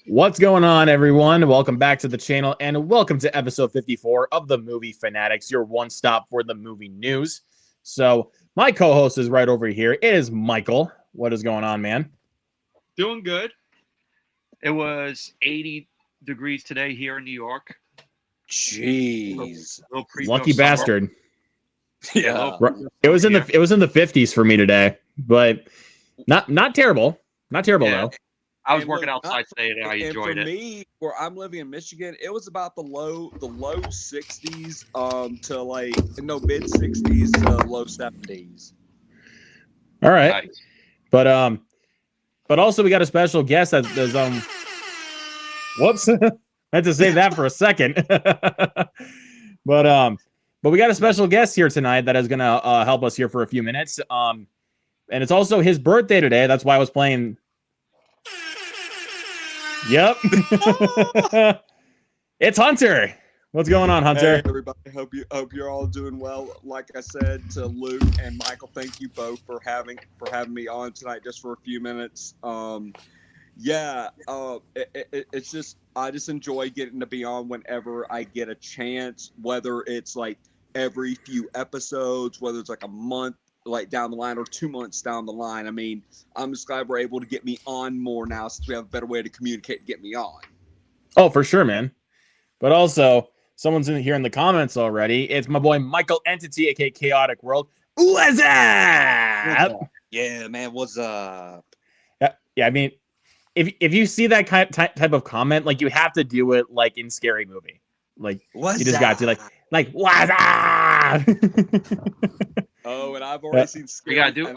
What's going on, everyone? Welcome back to the channel, and welcome to episode 54 of the Movie Fanatics, your one stop for the movie news. So, my co-host is right over here. It is Michael. What is going on, man? Doing good. It was 80 degrees today here in New York. Jeez, Lucky bastard. Yeah, it was in the 50s for me today, but not terrible. Not terrible though. I was working outside today and I enjoyed it. For me, where I'm living in Michigan, it was about the low 60s to mid 60s to low 70s. All right. Nice. But also we got a special guest that does whoops. I had to save that for a second. But we got a special guest here tonight that is gonna help us here for a few minutes. And it's also his birthday today. That's why I was playing. Yep. It's Hunter. What's going on, Hunter? Hey, everybody. Hope you're all doing well. Like I said to Luke and Michael, thank you both for having me on tonight just for a few minutes. It's just I just enjoy getting to be on whenever I get a chance, whether it's like every few episodes, whether it's like a month like down the line or 2 months down the line. I mean, I'm just glad we're able to get me on more now since we have a better way to communicate and get me on. Oh, for sure, man. But also, someone's in here in the comments already. It's my boy Michael Entity, aka Chaotic World. What's up? Yeah, man. What's up? Yeah. I mean, if you see that type of comment, like you have to do it like in Scary Movie. Like what's you just up? got to like what's up? Oh, and I've already seen Scary. You gotta do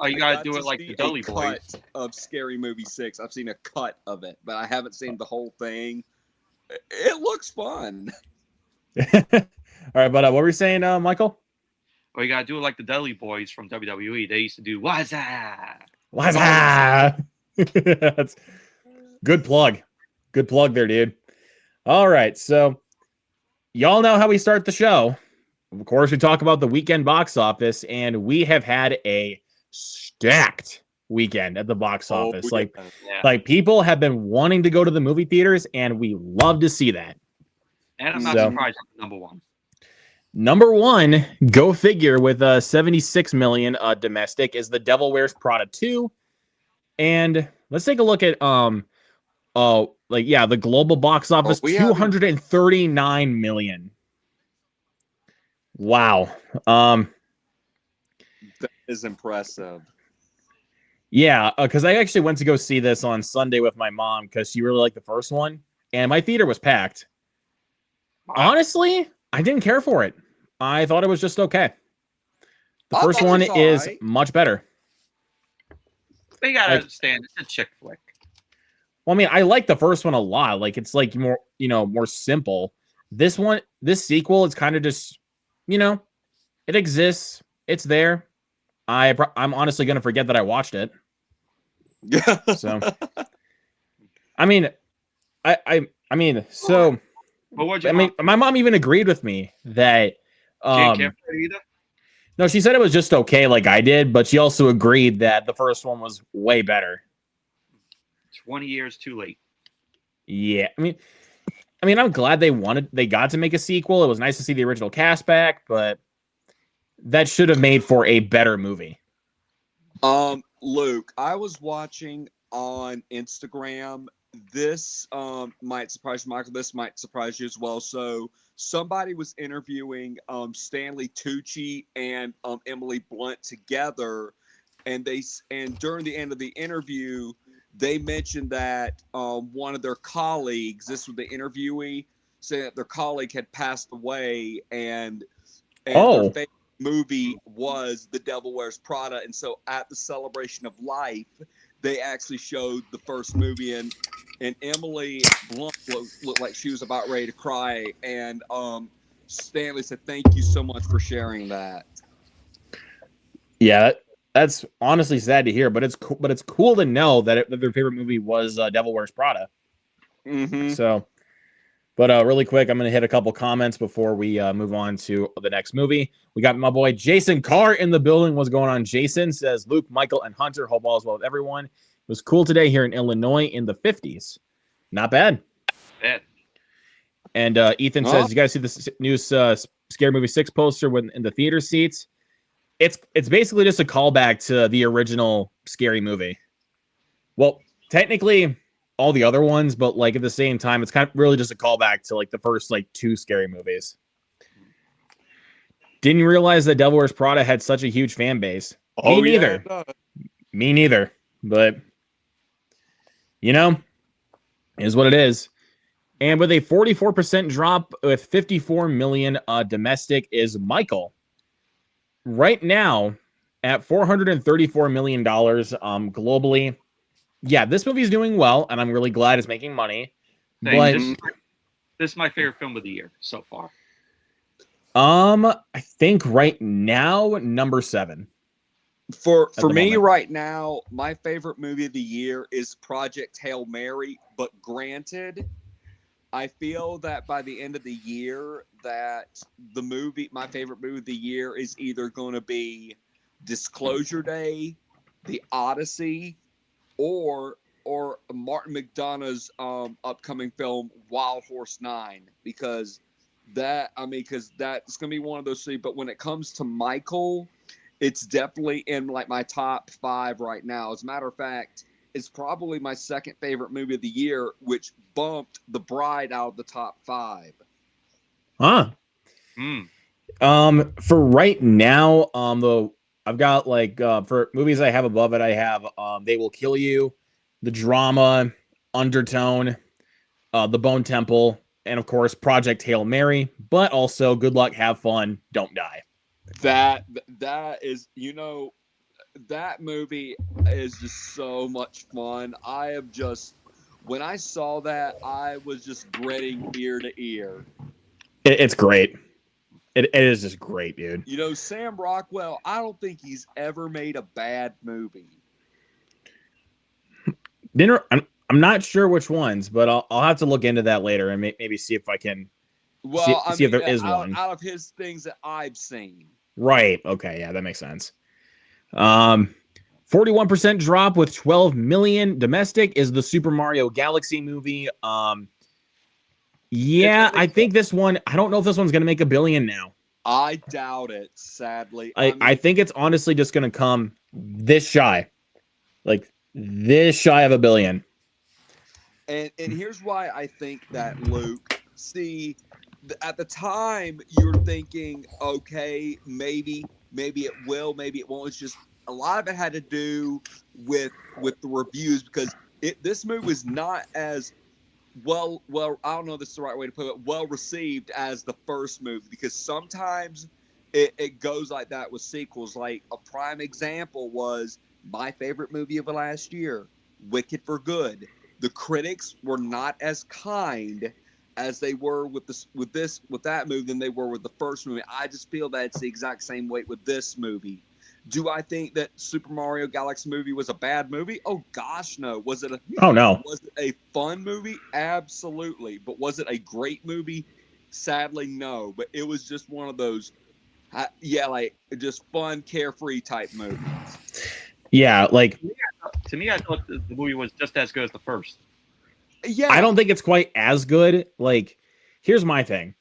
it like the Dudley Boys of Scary Movie 6. I've seen a cut of it, but I haven't seen the whole thing. It looks fun. All right, but what were you saying, Michael? Well, you gotta do it like the Dudley Boys from WWE. They used to do what's up? What's up? That's good plug. Good plug there, dude. All right, so y'all know how we start the show. Of course, we talk about the weekend box office, and we have had a stacked weekend at the box office. Like people have been wanting to go to the movie theaters, and we love to see that. And I'm not surprised at number one. Number one, go figure, with 76 million domestic, is The Devil Wears Prada 2. And let's take a look at the global box office, 239 million. Wow. That is impressive. Yeah, because I actually went to go see this on Sunday with my mom because she really liked the first one, and my theater was packed. Honestly, I didn't care for it. I thought it was just okay. The first one is much better. They gotta understand it's a chick flick. Well, I mean, I like the first one a lot. Like it's like more simple. This sequel is kind of just, it exists. It's there. I'm honestly gonna forget that I watched it. Yeah. So, I mean, my mom even agreed with me that. Can't care for it either? No, she said it was just okay, like I did, but she also agreed that the first one was way better. 20 years too late. Yeah, I mean, I'm glad they got to make a sequel. It was nice to see the original cast back, but that should have made for a better movie. Luke, I was watching on Instagram. This might surprise Michael. This might surprise you as well. So somebody was interviewing Stanley Tucci and Emily Blunt together, and during the end of the interview, they mentioned that one of their colleagues, this was the interviewee, said that their colleague had passed away, and their favorite movie was The Devil Wears Prada. And so at the celebration of life, they actually showed the first movie, and Emily Blunt looked like she was about ready to cry. And Stanley said, "Thank you so much for sharing that." Yeah, that's honestly sad to hear, but it's cool to know that their favorite movie was Devil Wears Prada. Mm-hmm. So, but really quick, I'm going to hit a couple comments before we move on to the next movie. We got my boy Jason Carr in the building. What's going on? Jason says, Luke, Michael, and Hunter, hope all is well with everyone. It was cool today here in Illinois in the 50s. Not bad. Bad. And Ethan says, "You guys see this new Scary Movie 6 poster in the theater seats? It's basically just a callback to the original Scary Movie. Well, technically all the other ones, but like at the same time, it's kind of really just a callback to like the first like 2 Scary Movies. Didn't realize that Devil Wears Prada had such a huge fan base. Me neither. Yeah, Me neither. But you know, is what it is." And with a 44% drop with 54 million domestic is Michael. Right now at $434 million globally. Yeah, this movie is doing well, and I'm really glad it's making money. But This is my favorite film of the year so far. I think right now number 7. For me moment. right now, my favorite movie of the year is Project Hail Mary. But granted, I feel that by the end of the year, that my favorite movie of the year is either going to be Disclosure Day, The Odyssey, or Martin McDonagh's upcoming film Wild Horse 9, because that's gonna be one of those 3. But when it comes to Michael, it's definitely in like my top 5 right now. As a matter of fact, it's probably my second favorite movie of the year, which bumped The Bride out of the top 5. Huh. For right now, though, I've got like for movies I have above it, I have They Will Kill You, The Drama, Undertone, The Bone Temple, and of course Project Hail Mary, but also Good Luck, Have Fun, Don't Die. That is, that movie is just so much fun. When I saw that, I was just grinning ear to ear. It's great. It is just great, dude. Sam Rockwell, I don't think he's ever made a bad movie. I'm not sure which ones, but I'll have to look into that later and maybe see if I can see if there is one. Out of his things that I've seen. Right. Okay. Yeah, that makes sense. 41% drop with 12 million domestic is the Super Mario Galaxy movie. Yeah, I think this one, I don't know if this one's going to make $1 billion now. I doubt it, sadly. I think it's honestly just going to come this shy. Like this shy of $1 billion. And here's why I think that, Luke. See, at the time, you're thinking, okay, maybe it will, maybe it won't. It's just a lot of it had to do with the reviews, because this movie was not as well, I don't know if this is the right way to put it, well received as the first movie, because sometimes it goes like that with sequels. Like a prime example was my favorite movie of the last year, Wicked for Good. The critics were not as kind as they were with that movie than they were with the first movie. I just feel that it's the exact same weight with this movie. Do I think that Super Mario Galaxy movie was a bad movie? Oh gosh, no. Was it no. Was it a fun movie? Absolutely. But was it a great movie? Sadly, no. But it was just one of those, like just fun, carefree type movies. Yeah, like to me, I thought the movie was just as good as the first. Yeah, I don't think it's quite as good. Like, here's my thing.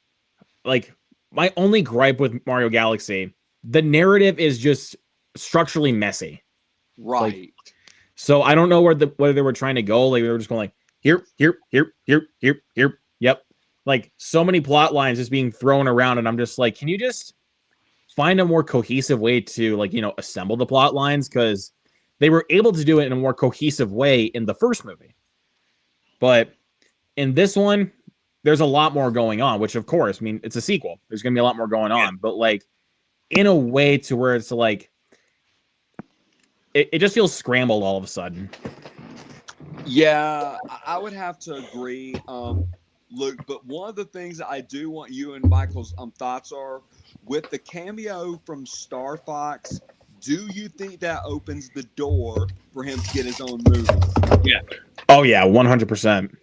Like, my only gripe with Mario Galaxy, the narrative is just structurally messy. Right. Like, so I don't know whether they were trying to go. Like, they were just going like here. Yep. Like so many plot lines just being thrown around, and I'm just like, can you just find a more cohesive way to assemble the plot lines? Because they were able to do it in a more cohesive way in the first movie. But in this one, there's a lot more going on, which of course, I mean, it's a sequel. There's going to be a lot more going on, but like in a way to where it's like, it just feels scrambled all of a sudden. Yeah, I would have to agree, Luke. But one of the things that I do want you and Michael's thoughts are, with the cameo from Star Fox, do you think that opens the door for him to get his own movie? Yeah. Oh yeah, 100%.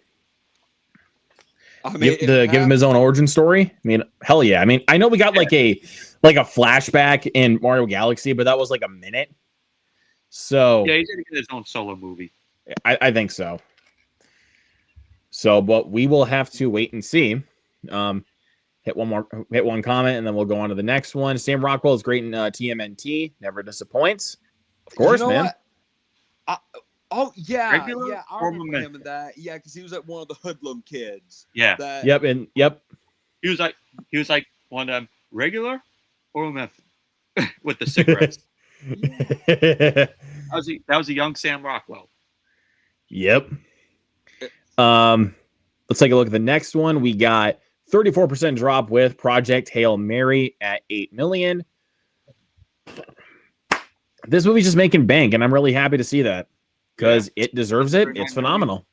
I mean, give him his own origin story. I mean, hell yeah. I mean, I know we got like a flashback in Mario Galaxy, but that was like a minute. So yeah, he's gonna get his own solo movie. I think so. So, but we will have to wait and see. Hit one comment, and then we'll go on to the next one. Sam Rockwell is great in TMNT. Never disappoints. Of course, man. What? Yeah, Regular yeah, I or remember him in that. Yeah, because he was like one of the hoodlum kids. Yeah. Yep. He was like one of them regular or meth with the cigarettes. That was a young Sam Rockwell. Yep. Let's take a look at the next one. We got 34% drop with Project Hail Mary at 8 million. This movie's just making bank, and I'm really happy to see that because it deserves it. It's phenomenal.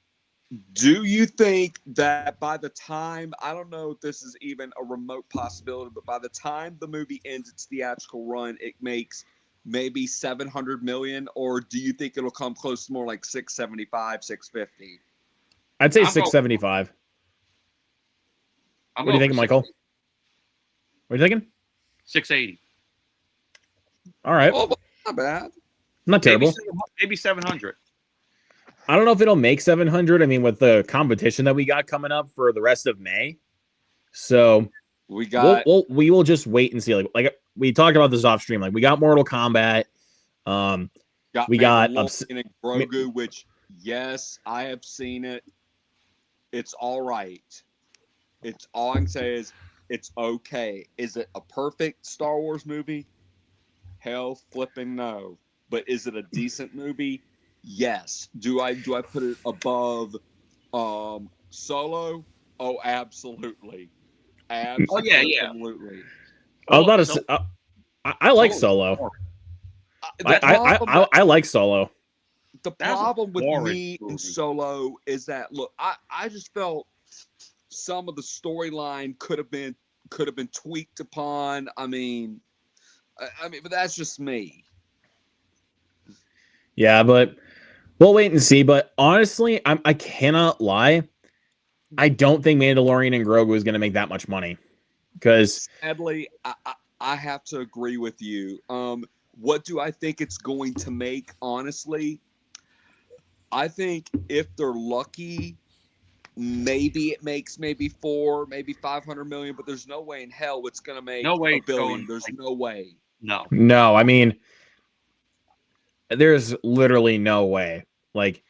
Do you think that by the time, I don't know if this is even a remote possibility, but by the time the movie ends its theatrical run, it makes maybe 700 million, or do you think it'll come close to more like 675, 650? I'd say 675. What are you thinking, Michael? What are you thinking? 680. All right. Oh, not bad. Not terrible. Maybe 700. I don't know if it'll make 700. I mean, with the competition that we got coming up for the rest of May. So we will just wait and see. Like we talked about this off stream. Like we got Mortal Kombat. We got Grogu, which yes, I have seen it. It's all right. It's all I can say is it's okay. Is it a perfect Star Wars movie? Hell flipping no. But is it a decent movie? Yes. Do I put it above Solo? Oh, absolutely. Absolutely. Oh yeah. I was about to say, I like Solo. I like Solo. The problem with me and Solo is that look, I just felt some of the storyline could have been tweaked upon. I mean, but that's just me. Yeah, but we'll wait and see. But honestly, I cannot lie. I don't think Mandalorian and Grogu is going to make that much money. Because sadly, I have to agree with you. What do I think it's going to make? Honestly, I think if they're lucky, maybe it makes maybe 500 million. But there's no way in hell it's going to make a billion. There's no way. No. I mean, there's literally no way. Like,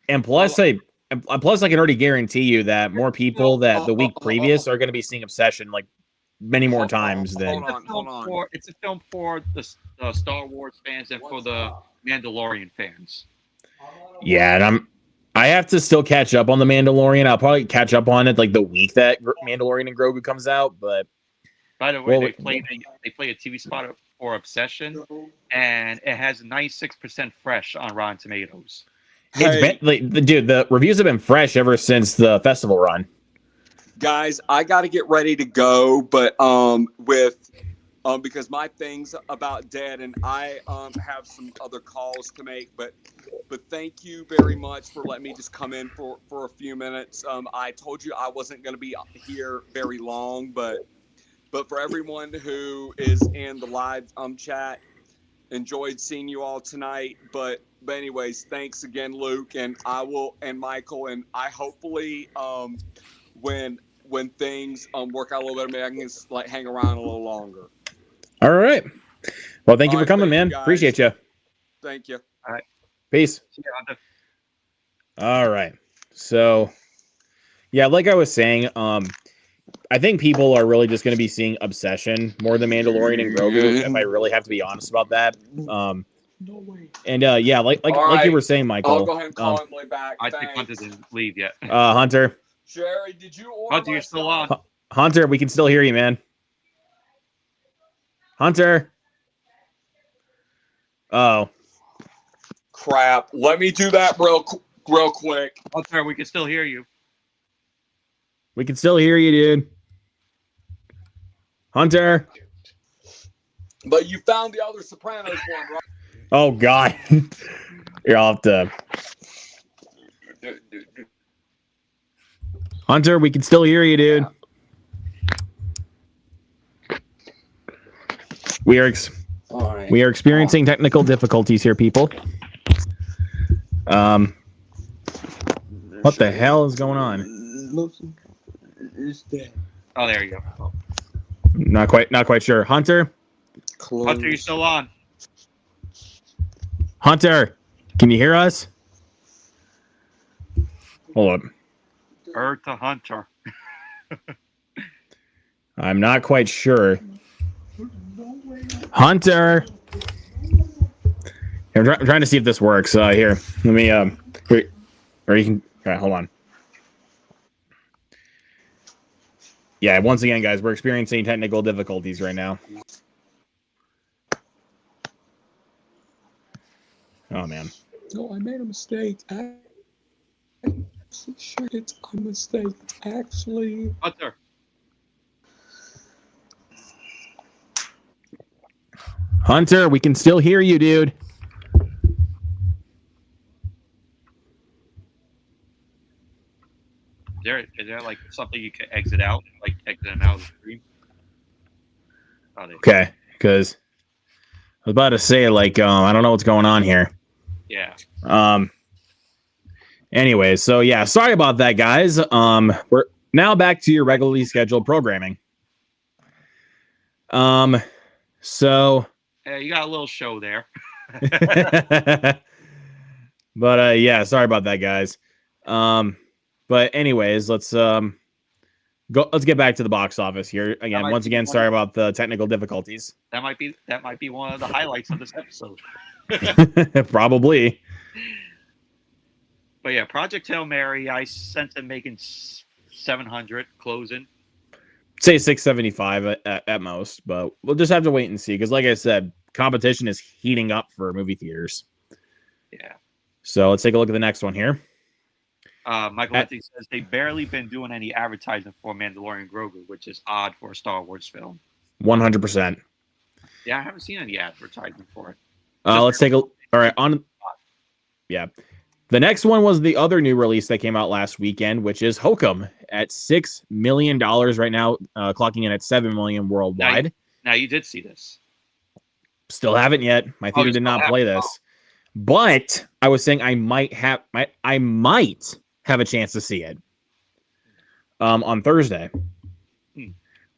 and plus, I can already guarantee you that more people that the week previous are going to be seeing Obsession like many more times than. Hold on. It's a film for the Star Wars fans and for the Mandalorian fans. Yeah, and I have to still catch up on the Mandalorian. I'll probably catch up on it like the week that Mandalorian and Grogu comes out. But by the way, they play a TV spot for Obsession, and it has 96% fresh on Rotten Tomatoes. It's been, dude, the reviews have been fresh ever since the festival run. Guys, I got to get ready to go, but because my thing's about dead, and I have some other calls to make. But thank you very much for letting me just come in for a few minutes. I told you I wasn't going to be here very long, but for everyone who is in the live chat, enjoyed seeing you all tonight. But anyways, thanks again, Luke, and Michael, and I hopefully when things work out a little better, maybe I can just like hang around a little longer. All right. Well, thank you for coming, man. Appreciate you. Thank you. All right. Peace. All right. So, yeah, like I was saying, I think people are really just going to be seeing Obsession more than Mandalorian and Grogu, if I really have to be honest about that. No way. And yeah, like you were saying, Michael. I'll go ahead and call Emily back. I think Hunter didn't leave yet. Hunter. Sherry, did you order? Hunter, you're still on. Hunter, we can still hear you, man. Hunter. Oh. Crap. Let me do that real quick. Hunter, we can still hear you. We can still hear you, dude. Hunter. But you found the other Sopranos one, right? Oh, God. You're off to. Hunter, we can still hear you, dude. We are experiencing technical difficulties here, people. What the hell is going on? Is that Oh, there you go. Oh. Not quite sure. Hunter, Hunter, you still on? Hunter, can you hear us? Hold up. Bird to Hunter. I'm not quite sure. Hunter, I'm trying to see if this works. Here, let me. Wait, or you can. All right, hold on. Yeah, once again, guys, we're experiencing technical difficulties right now. Oh man. No, I made a mistake. I'm sure it's a mistake. Actually, Hunter. Hunter, we can still hear you, dude. Is there like something you can exit out? Like exit them out of the stream? Oh, Okay, because I was about to say, like, I don't know what's going on here. Yeah. Anyways, so yeah, sorry about that, guys. We're now back to your regularly scheduled programming. So Yeah, you got a little show there. but yeah, sorry about that, guys. But anyways, let's get back to the box office here. Again, once again, sorry about the technical difficulties. That might be one of the highlights of this episode. Probably. But yeah, Project Hail Mary, I sense them making 700 closing. Say 675 at most, but we'll just have to wait and see. Because like I said, competition is heating up for movie theaters. Yeah. So let's take a look at the next one here. Michael Anthony says they've barely been doing any advertising for Mandalorian Grogu, which is odd for a Star Wars film. 100%. Yeah, I haven't seen any advertising for it. Let's take a all right on. Yeah, the next one was the other new release that came out last weekend, which is Hokum at $6 million right now, clocking in at $7 million worldwide. Now you did see this. Still haven't yet. My theater did not play this, but I was saying I might have a chance to see it on Thursday.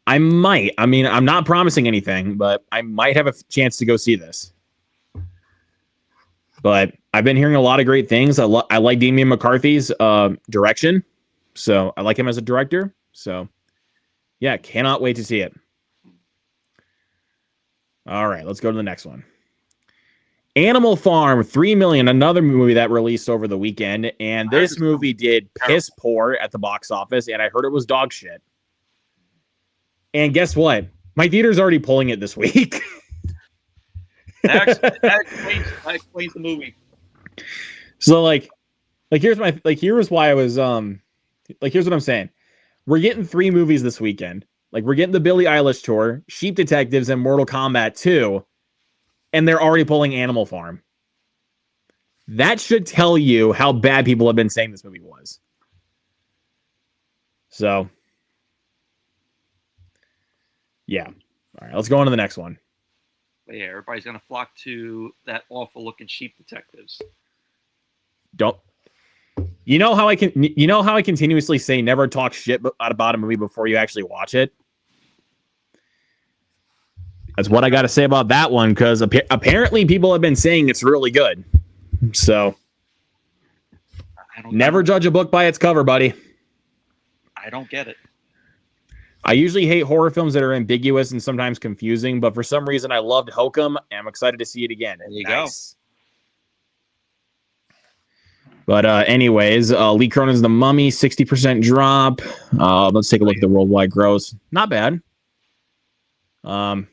I might. I mean, I'm not promising anything, but I might have a chance to go see this. But I've been hearing a lot of great things. I like Damian McCarthy's direction, so I like him as a director. So, yeah, cannot wait to see it. All right, let's go to the next one. Animal Farm, $3 million, another movie that released over the weekend, and this movie did piss poor at the box office, and I heard it was dog shit. And guess what? My theater's already pulling it this week. That explains the movie. So here's why I was here's what I'm saying. We're getting 3 movies this weekend. Like, we're getting the Billie Eilish tour, Sheep Detectives, and Mortal Kombat 2, and they're already pulling Animal Farm. That should tell you how bad people have been saying this movie was. So, yeah. All right, let's go on to the next one. But yeah, everybody's gonna flock to that awful looking Sheep Detectives. Don't. You know how I continuously say never talk shit about a movie before you actually watch it? That's what I got to say about that one, because apparently people have been saying it's really good. So, never judge a book by its cover, buddy. I don't get it. I usually hate horror films that are ambiguous and sometimes confusing, but for some reason I loved Hokum, and I'm excited to see it again. There you go. But anyways, Lee Cronin's The Mummy, 60% drop. Let's take a look at the worldwide gross. Not bad. I'm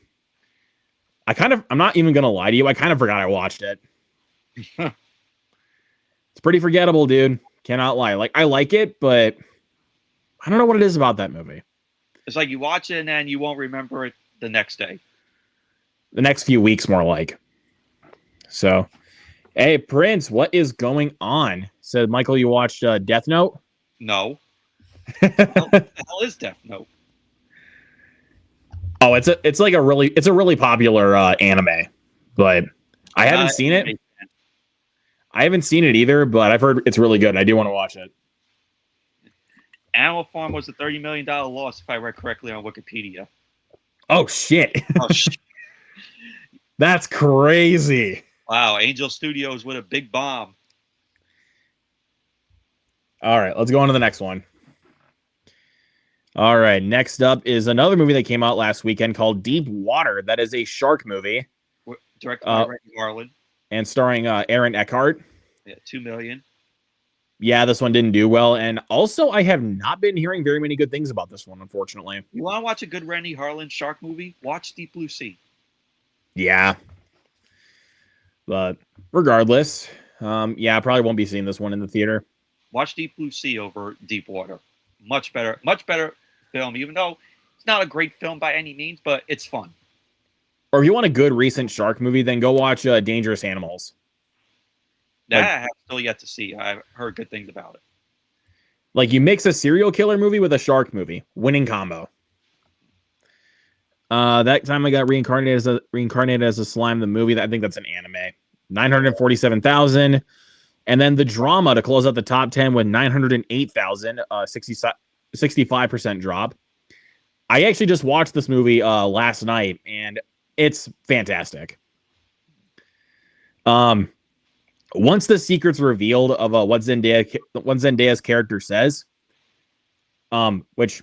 not even gonna lie to you. I kind of forgot I watched it. It's pretty forgettable, dude. Cannot lie. Like, I like it, but I don't know what it is about that movie. It's like you watch it and then you won't remember it the next day. The next few weeks, more like. So, hey, Prince, what is going on? Said Michael, you watched Death Note? No. What the hell is Death Note? Oh, it's a really popular anime, but I haven't seen it. I haven't seen it either, but I've heard it's really good, and I do want to watch it. Animal Farm was a $30 million loss, if I read correctly on Wikipedia. Oh shit. Oh, shit. That's crazy. Wow, Angel Studios with a big bomb. All right, let's go on to the next one. All right, next up is another movie that came out last weekend called Deep Water. That is a shark movie. Directed by Randy Harlan. And starring Aaron Eckhart. Yeah, $2 million. Yeah, this one didn't do well. And also, I have not been hearing very many good things about this one, unfortunately. You want to watch a good Randy Harlan shark movie? Watch Deep Blue Sea. Yeah. But regardless, yeah, I probably won't be seeing this one in the theater. Watch Deep Blue Sea over Deep Water. Much better film, even though it's not a great film by any means, but it's fun. Or if you want a good recent shark movie, then go watch Dangerous Animals. That I have still yet to see. I've heard good things about it. Like, you mix a serial killer movie with a shark movie. Winning combo. That time I got reincarnated as a slime, the movie. I think that's an anime. 947,000. And then the drama to close out the top 10 with 908,000, 65% drop. I actually just watched this movie last night, and it's fantastic. Once the secret's revealed of what Zendaya's character says, which,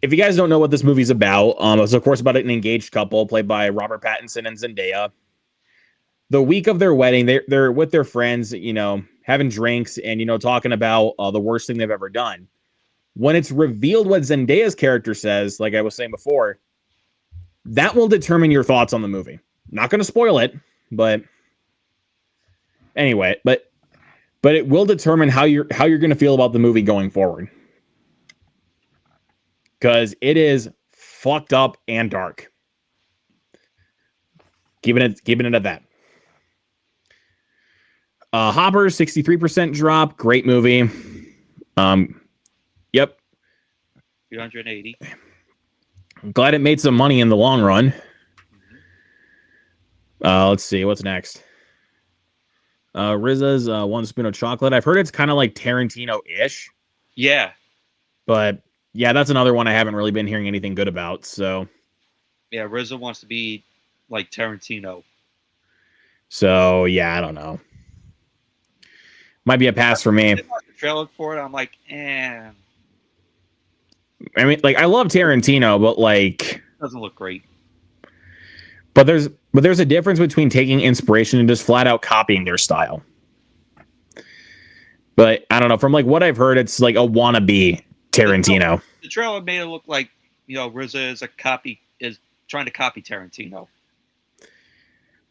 if you guys don't know what this movie's about, it's of course about an engaged couple played by Robert Pattinson and Zendaya. The week of their wedding, they're with their friends, having drinks and, talking about the worst thing they've ever done. When it's revealed what Zendaya's character says, like I was saying before, that will determine your thoughts on the movie. Not going to spoil it, but anyway, but it will determine how you're going to feel about the movie going forward. Because it is fucked up and dark. Keeping it at that. Hopper, 63% drop. Great movie. Yep. 380. I'm glad it made some money in the long run. Let's see. What's next? RZA's One Spoon of Chocolate. I've heard it's kind of like Tarantino-ish. Yeah. But yeah, that's another one I haven't really been hearing anything good about. So yeah, RZA wants to be like Tarantino. So yeah, I don't know. Might be a pass for me. I watched the trailer for it. I'm like, eh. I mean, like, I love Tarantino, but like, doesn't look great. But there's a difference between taking inspiration and just flat out copying their style. But I don't know. From like what I've heard, it's like a wannabe Tarantino. The trailer made it look like, RZA is trying to copy Tarantino.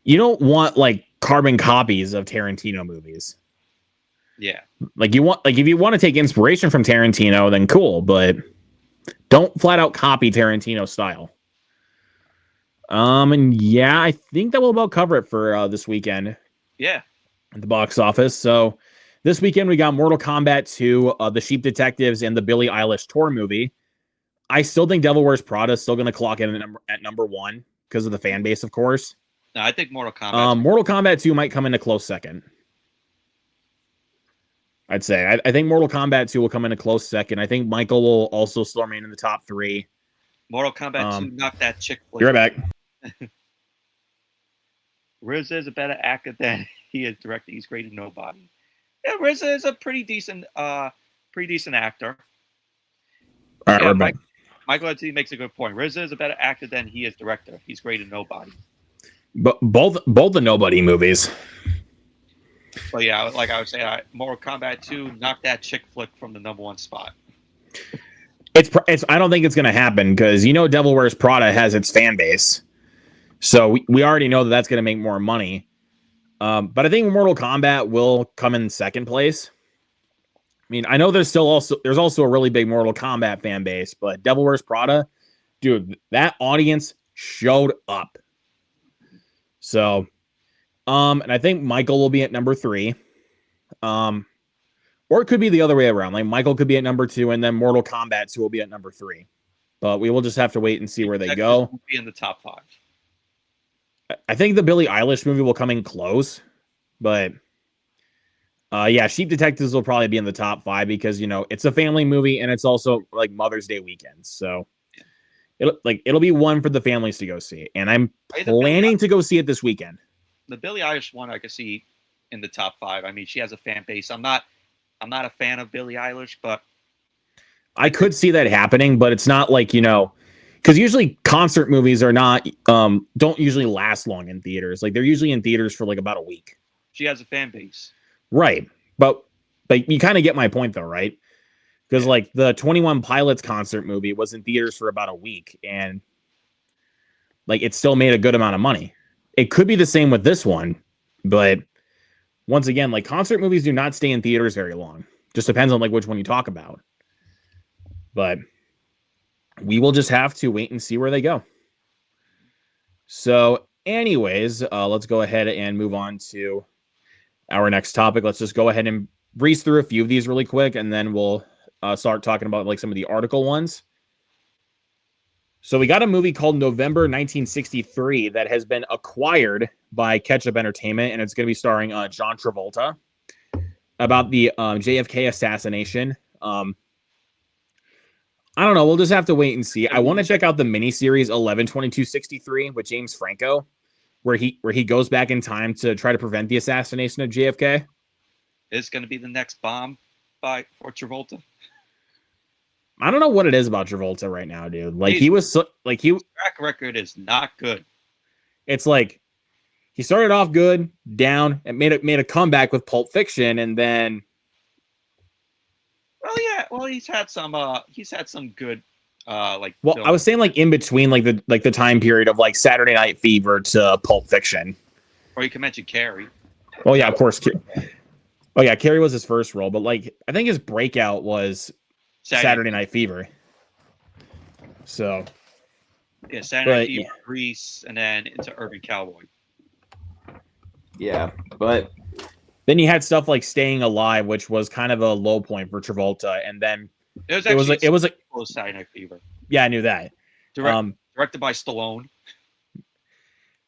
You don't want like carbon copies of Tarantino movies. Yeah. Like if you want to take inspiration from Tarantino, then cool, but don't flat out copy Tarantino style. And yeah, I think that will about cover it for this weekend. Yeah. At the box office. So this weekend we got Mortal Kombat 2, The Sheep Detectives, and the Billie Eilish tour movie. I still think Devil Wears Prada is still going to clock in at number 1 because of the fan base, of course. No, I think Mortal Kombat. Mortal Kombat 2 might come in a close second. I'd say. I think Mortal Kombat 2 will come in a close second. I think Michael will also still remain in the top 3. Mortal Kombat 2 knocked that chick flick. Be right back. RZA is a better actor than he is director. He's great in Nobody. Yeah, RZA is a pretty decent actor. All right, we're back. Michael T makes a good point. RZA is a better actor than he is director. He's great in Nobody. But both the Nobody movies. But yeah, like I was saying, Mortal Kombat 2 knocked that chick flick from the number 1 spot. It's I don't think it's going to happen because Devil Wears Prada has its fan base. So we already know that that's going to make more money. But I think Mortal Kombat will come in second place. I mean, I know there's also a really big Mortal Kombat fan base, but Devil Wears Prada, dude, that audience showed up. So, and I think Michael will be at number 3. Or it could be the other way around. Like Michael could be at number 2, and then Mortal Kombat 2 will be at number 3. But we will just have to wait and see where they go. Will be in the top 5. I think the Billie Eilish movie will come in close, but Yeah, Sheep Detectives will probably be in the top 5 because it's a family movie and it's also like Mother's Day weekend, so it'll be one for the families to go see, and I'm planning to go see it this weekend. The Billie Eilish one I could see in the top 5. I mean, she has a fan base. I'm not a fan of Billie Eilish, but I could see that happening, but it's not like because usually concert movies are not don't usually last long in theaters. Like they're usually in theaters for like about a week. She has a fan base. Right. But you kind of get my point though, right? Because like the 21 Pilots concert movie was in theaters for about a week and like it still made a good amount of money. It could be the same with this one, but once again, like concert movies do not stay in theaters very long. Just depends on like which one you talk about. But we will just have to wait and see where they go. So anyways, let's go ahead and move on to our next topic. Let's just go ahead and breeze through a few of these really quick, and then we'll start talking about like some of the article ones. So we got a movie called November 1963 that has been acquired by Ketchup Entertainment, and it's going to be starring John Travolta about the JFK assassination. I don't know. We'll just have to wait and see. I want to check out the miniseries 11/22/63 with James Franco, where he goes back in time to try to prevent the assassination of JFK. It's going to be the next bomb for Travolta. I don't know what it is about Travolta right now, dude. Like his track record is not good. It's like he started off good, down, and made a comeback with Pulp Fiction, and then. Well, yeah. Well, he's had some good, like. Well, I was saying like in between, like the time period of like Saturday Night Fever to Pulp Fiction. Or you can mention Carrie. Oh yeah, of course. Oh yeah, Carrie was his first role, but like I think his breakout was Saturday Night Fever. So. Yeah, Saturday Night Fever, Grease, and then into Urban Cowboy. Yeah, but. Then you had stuff like Staying Alive, which was kind of a low point for Travolta, and then it was like Saturday Night Fever. Yeah, I knew that. Directed by Stallone.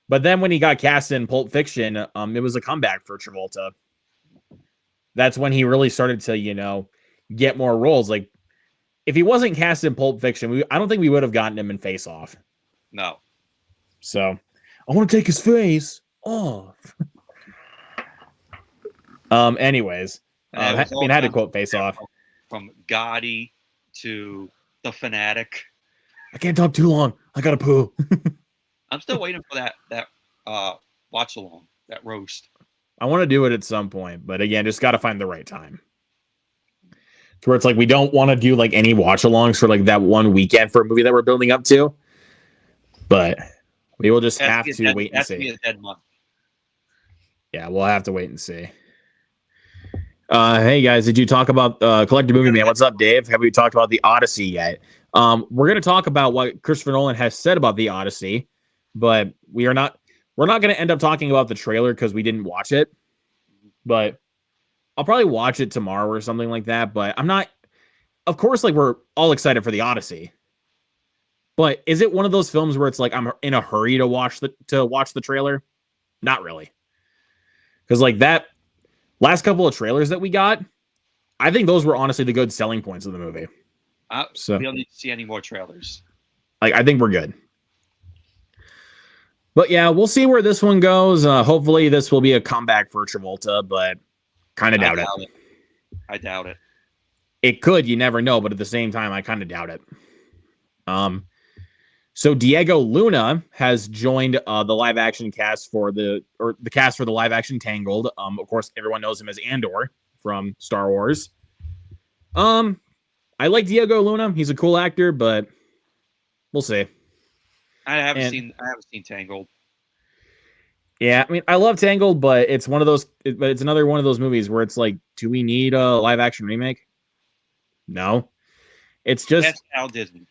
But then when he got cast in Pulp Fiction, it was a comeback for Travolta. That's when he really started to, get more roles. Like if he wasn't cast in Pulp Fiction, I don't think we would have gotten him in Face Off. No. So I want to take his face off. Anyways, I had to quote Face Off. From Gotti to The Fanatic. I can't talk too long. I gotta poo. I'm still waiting for that watch along, that roast. I want to do it at some point, but again, just gotta find the right time. To where it's like we don't want to do like any watch alongs for like that one weekend for a movie that we're building up to. But we will just have to wait and see. Be a dead month. Yeah, we'll have to wait and see. Hey guys, did you talk about Collective Movie Man? What's up, Dave? Have we talked about the Odyssey yet? We're going to talk about what Christopher Nolan has said about the Odyssey, but we're not going to end up talking about the trailer because we didn't watch it. But I'll probably watch it tomorrow or something like that. But I'm not. Of course, like we're all excited for the Odyssey. But is it one of those films where it's like I'm in a hurry to watch the trailer? Not really, because like that. Last couple of trailers that we got, I think those were honestly the good selling points of the movie. So we don't need to see any more trailers. I think we're good. But yeah, we'll see where this one goes. Hopefully this will be a comeback for Travolta, but kind of doubt it. I doubt it. It could, you never know, but at the same time, I kind of doubt it. So Diego Luna has joined the live action cast for the live action Tangled. Of course, everyone knows him as Andor from Star Wars. I like Diego Luna. He's a cool actor, but we'll see. I haven't seen Tangled. Yeah, I mean, I love Tangled, but it's it's another one of those movies where it's like, do we need a live action remake? No. It's just That's Al Disney.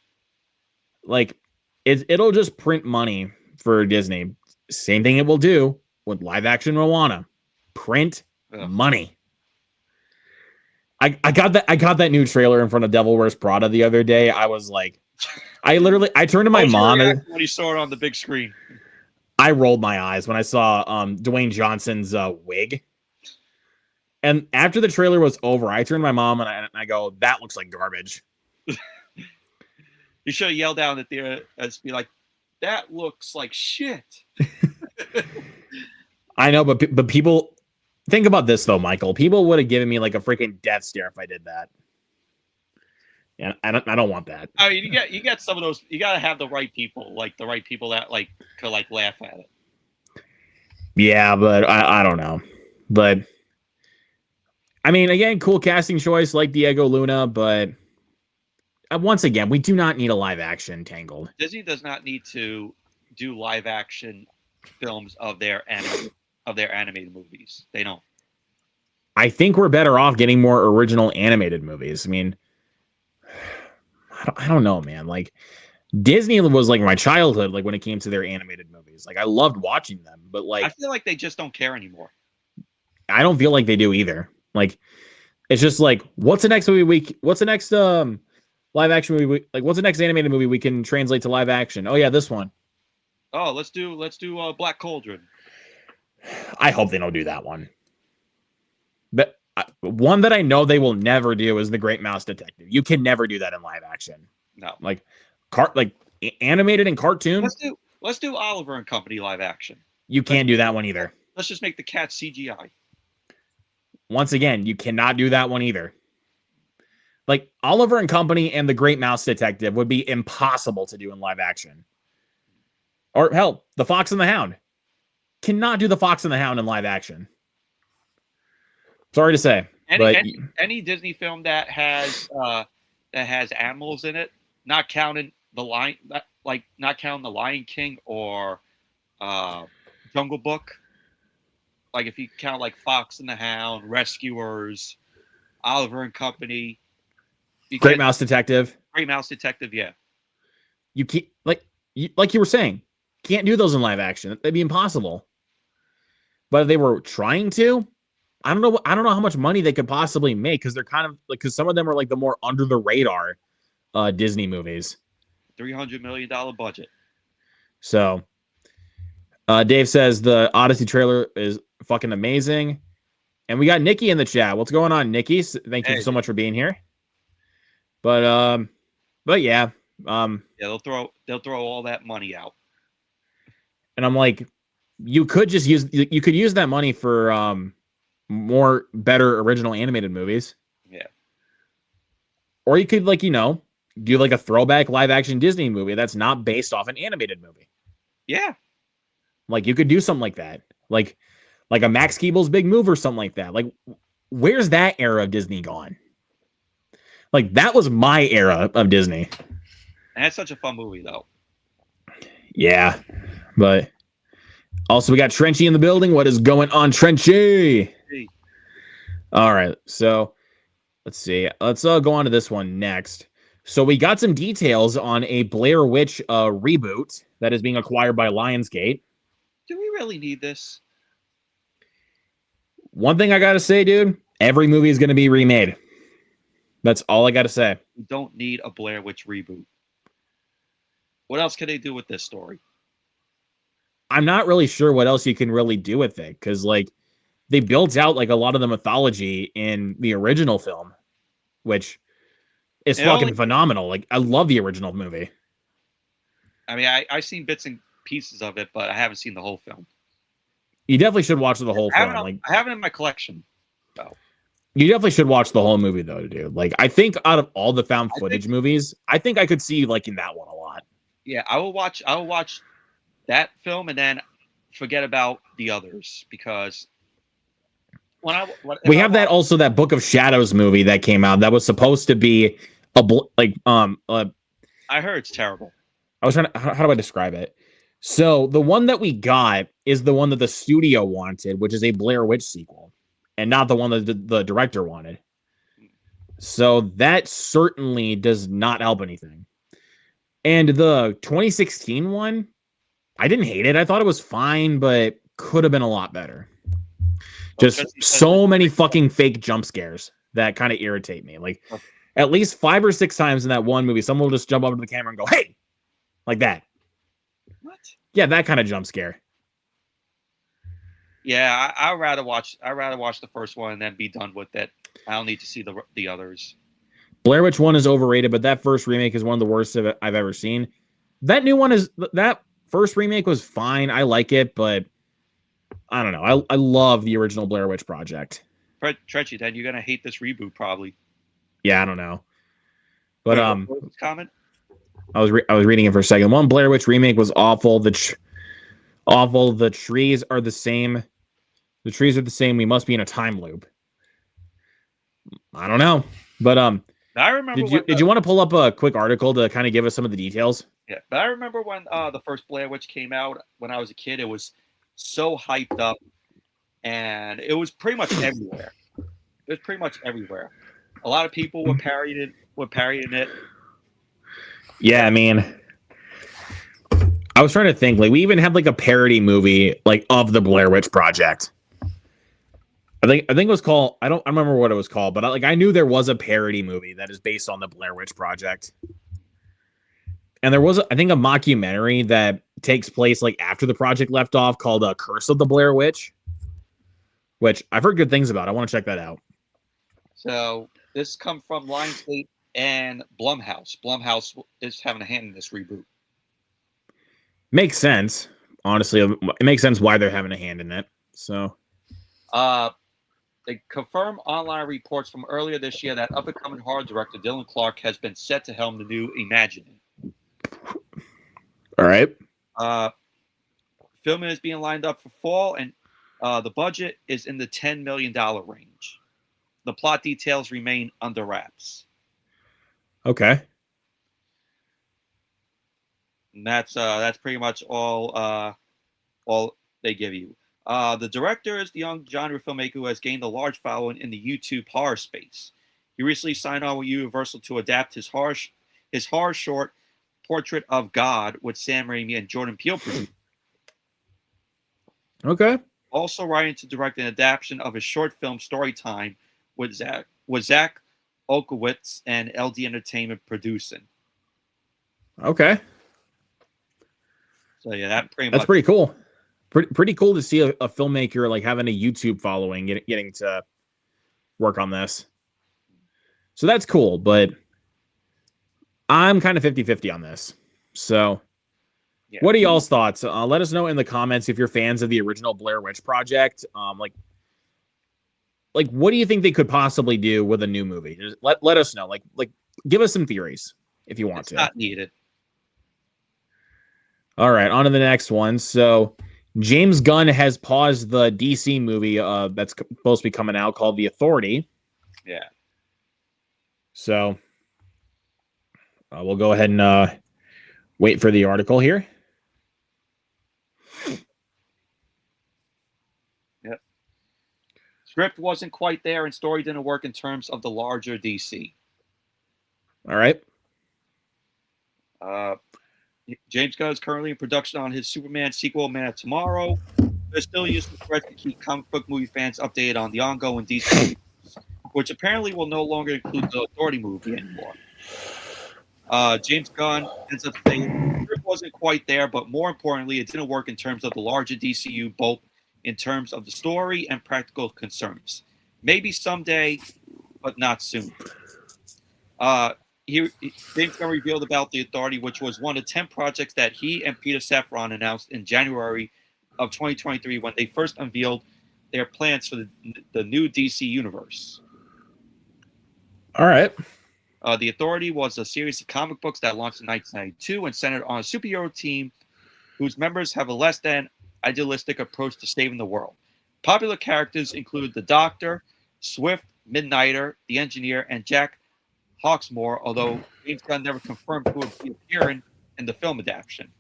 Like it'll just print money for Disney. Same thing it will do with live action Moana. Print money. I got that new trailer in front of Devil Wears Prada the other day. I was like, I turned to my mom when you saw it on the big screen. I rolled my eyes when I saw Dwayne Johnson's wig. And after the trailer was over, I turned to my mom and I go, "That looks like garbage." You should have yelled down at the be like, "That looks like shit." I know, but people think about this though, Michael. People would have given me like a freaking death stare if I did that. And I don't want that. I mean, you get some of those. You got to have the right people, like the right people that like could like laugh at it. Yeah, but I don't know. But I mean, again, cool casting choice like Diego Luna, but once again, we do not need a live action Tangled. Disney does not need to do live action films of their animated movies. They don't. I think we're better off getting more original animated movies. I mean, I don't know, man. Like Disney was like my childhood, like when it came to their animated movies. Like I loved watching them, but like I feel like they just don't care anymore. I don't feel like they do either. Like it's just like, what's the next movie what's the next live action movie what's the next animated movie we can translate to live action? Oh yeah, this one. Oh, let's do Black Cauldron. I hope they don't do that one. But one that I know they will never do is The Great Mouse Detective. You can never do that in live action. No. Like animated and cartoon. Let's do Oliver and Company live action. You can't do that one either. Let's just make the cat CGI. Once again, you cannot do that one either. Like Oliver and Company and The Great Mouse Detective would be impossible to do in live action. Or hell, The Fox and the Hound. Cannot do The Fox and the Hound in live action. Sorry to say. Any Disney film that has animals in it, not counting the Lion King or Jungle Book. Like if you count like Fox and the Hound, Rescuers, Oliver and Company, Great Mouse Detective. Great Mouse Detective, yeah. You can't like you were saying, can't do those in live action. That'd be impossible. But if they were trying to, I don't know how much money they could possibly make because they're kind of like because some of them are like the more under the radar Disney movies. $300 million budget. So Dave says the Odyssey trailer is fucking amazing. And we got Nikki in the chat. What's going on, Nikki? Thank you so much for being here. But yeah. They'll throw all that money out. And I'm like, you could use that money for more better original animated movies. Yeah. Or you could do like a throwback live action Disney movie that's not based off an animated movie. Yeah. Like you could do something like that. Like a Max Keeble's Big Move or something like that. Like where's that era of Disney gone? Like that was my era of Disney. And that's such a fun movie though. Yeah. But also we got Trenchy in the building. What is going on, Trenchy? Hey. All right. So let's see. Let's go on to this one next. So we got some details on a Blair Witch reboot that is being acquired by Lionsgate. Do we really need this? One thing I got to say, dude, every movie is going to be remade. That's all I got to say. We don't need a Blair Witch reboot. What else can they do with this story? I'm not really sure what else you can really do with it because, like, they built out like a lot of the mythology in the original film, which is fucking phenomenal. Like, I love the original movie. I mean, I've seen bits and pieces of it, but I haven't seen the whole film. You definitely should watch the whole film. I have it in my collection, though. You definitely should watch the whole movie, though, dude. Like, I think out of all the found footage movies, I think I could see liking that one a lot. Yeah, I will watch that film and then forget about the others because we have that Book of Shadows movie that came out that was supposed to be I heard it's terrible. I was trying to how do I describe it? So the one that we got is the one that the studio wanted, which is a Blair Witch sequel, and not the one that the director wanted. So that certainly does not help anything. And the 2016 one, I didn't hate it. I thought it was fine, but could have been a lot better. Just so many fucking fake jump scares that kind of irritate me. Like at least 5 or 6 times in that one movie, someone will just jump up to the camera and go, "Hey!" Like that. What? Yeah, that kind of jump scare. Yeah, I'd rather watch the first one and then be done with it. I don't need to see the others. Blair Witch 1 is overrated, but that first remake is one of the worst I've ever seen. That first remake was fine. I like it, but I don't know. I love the original Blair Witch Project. Trenchy, then you're gonna hate this reboot probably. Yeah, I don't know. But what was comment? I was reading it for a second. One Blair Witch remake was awful. Awful. The trees are the same. The trees are the same. We must be in a time loop. I don't know. But I remember. Did you want to pull up a quick article to kind of give us some of the details? Yeah, but I remember when the first Blair Witch came out when I was a kid. It was so hyped up, and it was pretty much everywhere. It was pretty much everywhere. A lot of people were parodying it. Yeah, I mean, I was trying to think. Like, we even had like a parody movie like of the Blair Witch Project. I think it was called. I remember what it was called, but I knew there was a parody movie that is based on the Blair Witch Project. And there was, I think, a mockumentary that takes place like after the project left off called Curse of the Blair Witch, which I've heard good things about. I want to check that out. So this comes from Lionsgate and Blumhouse. Blumhouse is having a hand in this reboot. Makes sense. Honestly, it makes sense why they're having a hand in it. So, they confirm online reports from earlier this year that up-and-coming horror director Dylan Clark has been set to helm the new Imagining. All right. Filming is being lined up for fall, and the budget is in the $10 million range. The plot details remain under wraps. Okay. And that's pretty much all they give you. The director is the young genre filmmaker who has gained a large following in the YouTube horror space. He recently signed on with Universal to adapt his horror short Portrait of God with Sam Raimi and Jordan Peele produced. Okay. Also writing to direct an adaptation of his short film Storytime with Zach Olkowitz and LD Entertainment producing. Okay. So yeah, that's pretty cool. Pretty cool to see a filmmaker like having a YouTube following, getting to work on this. So that's cool, but I'm kind of 50-50 on this. So yeah. What are y'all's thoughts? Let us know in the comments if you're fans of the original Blair Witch Project. Like what do you think they could possibly do with a new movie? Just let us know. Like give us some theories if you want to. Not needed. All right, on to the next one. So James Gunn has paused the DC movie that's supposed to be coming out called The Authority. Yeah. So we'll go ahead and wait for the article here. Yep. Script wasn't quite there and story didn't work in terms of the larger DC. All right. James Gunn is currently in production on his Superman sequel, Man of Tomorrow. They're still using the thread to keep comic book movie fans updated on the ongoing DC movies, which apparently will no longer include the Authority movie anymore. James Gunn ends up saying it wasn't quite there, but more importantly, it didn't work in terms of the larger DCU, both in terms of the story and practical concerns. Maybe someday, but not soon. James Gunn revealed about The Authority, which was one of 10 projects that he and Peter Safran announced in January of 2023 when they first unveiled their plans for the new DC universe. All right. The Authority was a series of comic books that launched in 1992 and centered on a superhero team whose members have a less than idealistic approach to saving the world. Popular characters include the Doctor, Swift, Midnighter, the Engineer, and Jack Hawksmoor, although James Gunn never confirmed who would be appearing in the film adaptation.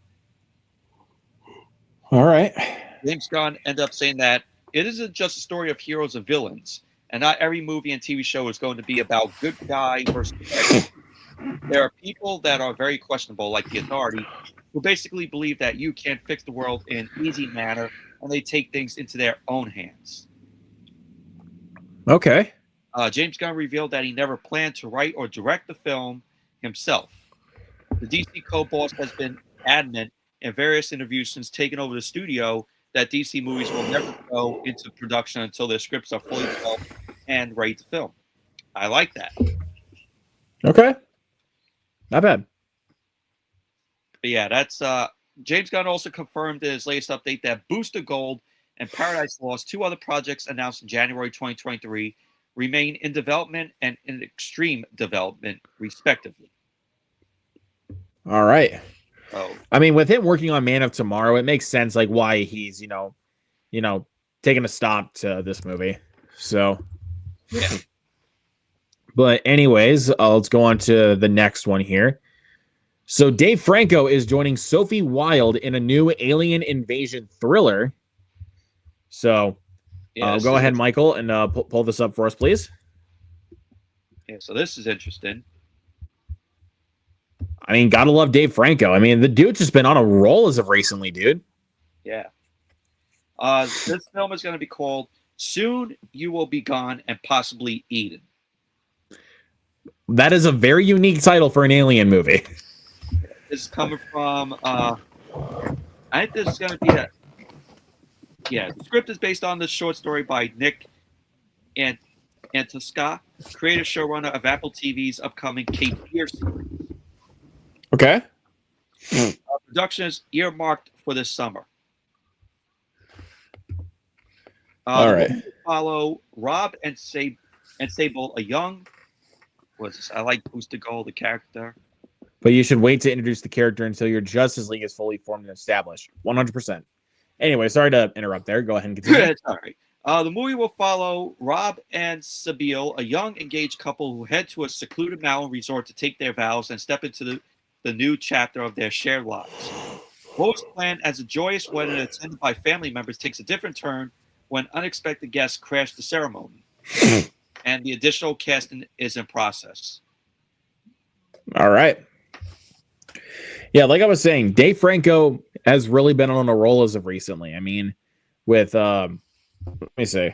All right. James Gunn ended up saying that it isn't just a story of heroes and villains, and not every movie and TV show is going to be about good guy versus bad. There are people that are very questionable, like the Authority, who basically believe that you can't fix the world in an easy manner, and they take things into their own hands. Okay. James Gunn revealed that he never planned to write or direct the film himself. The DC co-boss has been adamant in various interviews since taking over the studio that DC movies will never go into production until their scripts are fully developed and ready to film. I like that. Okay. Not bad. But yeah, that's James Gunn also confirmed in his latest update that Booster Gold and Paradise Lost, 2 other projects announced in January 2023, remain in development and in extreme development, respectively. All right. So, I mean, with him working on Man of Tomorrow, it makes sense like why he's, taking a stop to this movie. So, yeah. But anyways, let's go on to the next one here. So Dave Franco is joining Sophie Wilde in a new alien invasion thriller. So go ahead, Michael, and pull this up for us, please. Yeah, so this is interesting. I mean, gotta love Dave Franco. I mean, the dude's just been on a roll as of recently, dude. Yeah. This film is going to be called Soon You Will Be Gone and Possibly Eaten. That is a very unique title for an alien movie. This is coming from, I think this is going to be the script is based on this short story by Nick Antosca, creative showrunner of Apple TV's upcoming Cape Fear series. Okay. Production is earmarked for this summer. All right. Follow Rob and Sable, a young. What's this? I like Booster Gold, the character. But you should wait to introduce the character until your Justice League is fully formed and established. 100%. Anyway, sorry to interrupt there. Go ahead and continue. It's all right. The movie will follow Rob and Sabine, a young engaged couple who head to a secluded mountain resort to take their vows and step into the new chapter of their shared lives. What was planned as a joyous wedding attended by family members takes a different turn when unexpected guests crash the ceremony. And the additional casting is in process. All right. Yeah, like I was saying, Dave Franco has really been on a roll as of recently. I mean, with let me see.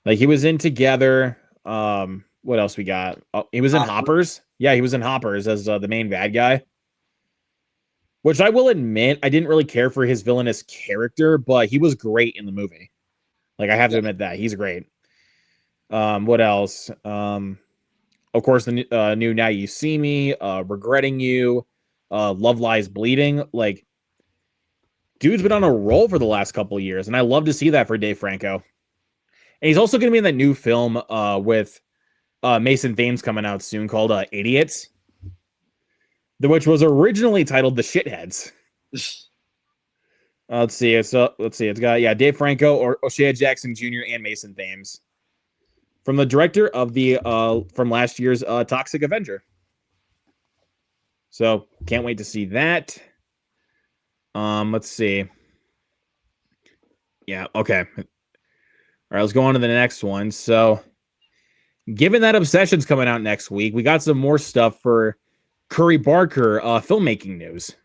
Like he was in Together. What else we got? Oh, he was in Hoppers. Yeah, he was in Hoppers as the main bad guy. Which I will admit, I didn't really care for his villainous character, but he was great in the movie. Like I have to admit that he's great. What else? Of course, the new Now You See Me, Regretting You, Love Lies Bleeding. Like, dude's been on a roll for the last couple of years, and I love to see that for Dave Franco. And he's also going to be in that new film with Mason Thames coming out soon called Idiots, which was originally titled The Shitheads. Let's see. It's got Dave Franco, or O'Shea Jackson Jr. and Mason Thames. From the director of the from last year's Toxic Avenger. So can't wait to see that. Let's see. Yeah, okay. All right, let's go on to the next one. So given that Obsession's coming out next week, we got some more stuff for Curry Barker filmmaking news.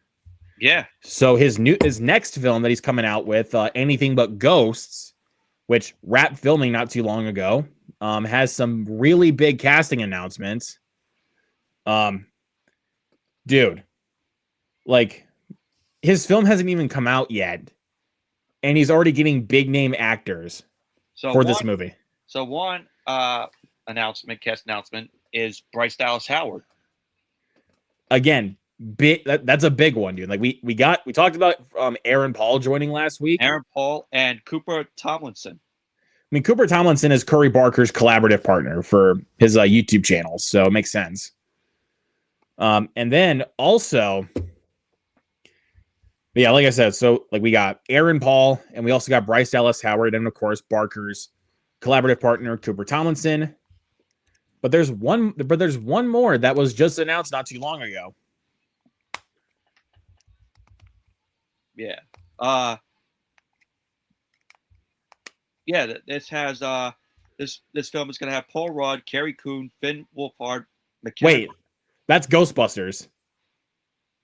Yeah. So his next film that he's coming out with, Anything But Ghosts, which wrapped filming not too long ago. Has some really big casting announcements. Dude, like his film hasn't even come out yet, and he's already getting big name actors for this movie. So one cast announcement is Bryce Dallas Howard. Again, big. That's a big one, dude. Like we talked about Aaron Paul joining last week. Aaron Paul and Cooper Tomlinson. I mean, Cooper Tomlinson is Curry Barker's collaborative partner for his YouTube channel, so it makes sense. And then also, yeah, like I said, so like we got Aaron Paul, and we also got Bryce Dallas Howard, and of course Barker's collaborative partner Cooper Tomlinson. But there's one more that was just announced not too long ago. Yeah. This has this film is going to have Paul Rudd, Carrie Coon, Finn Wolfhard, McKenna. Wait, that's Ghostbusters.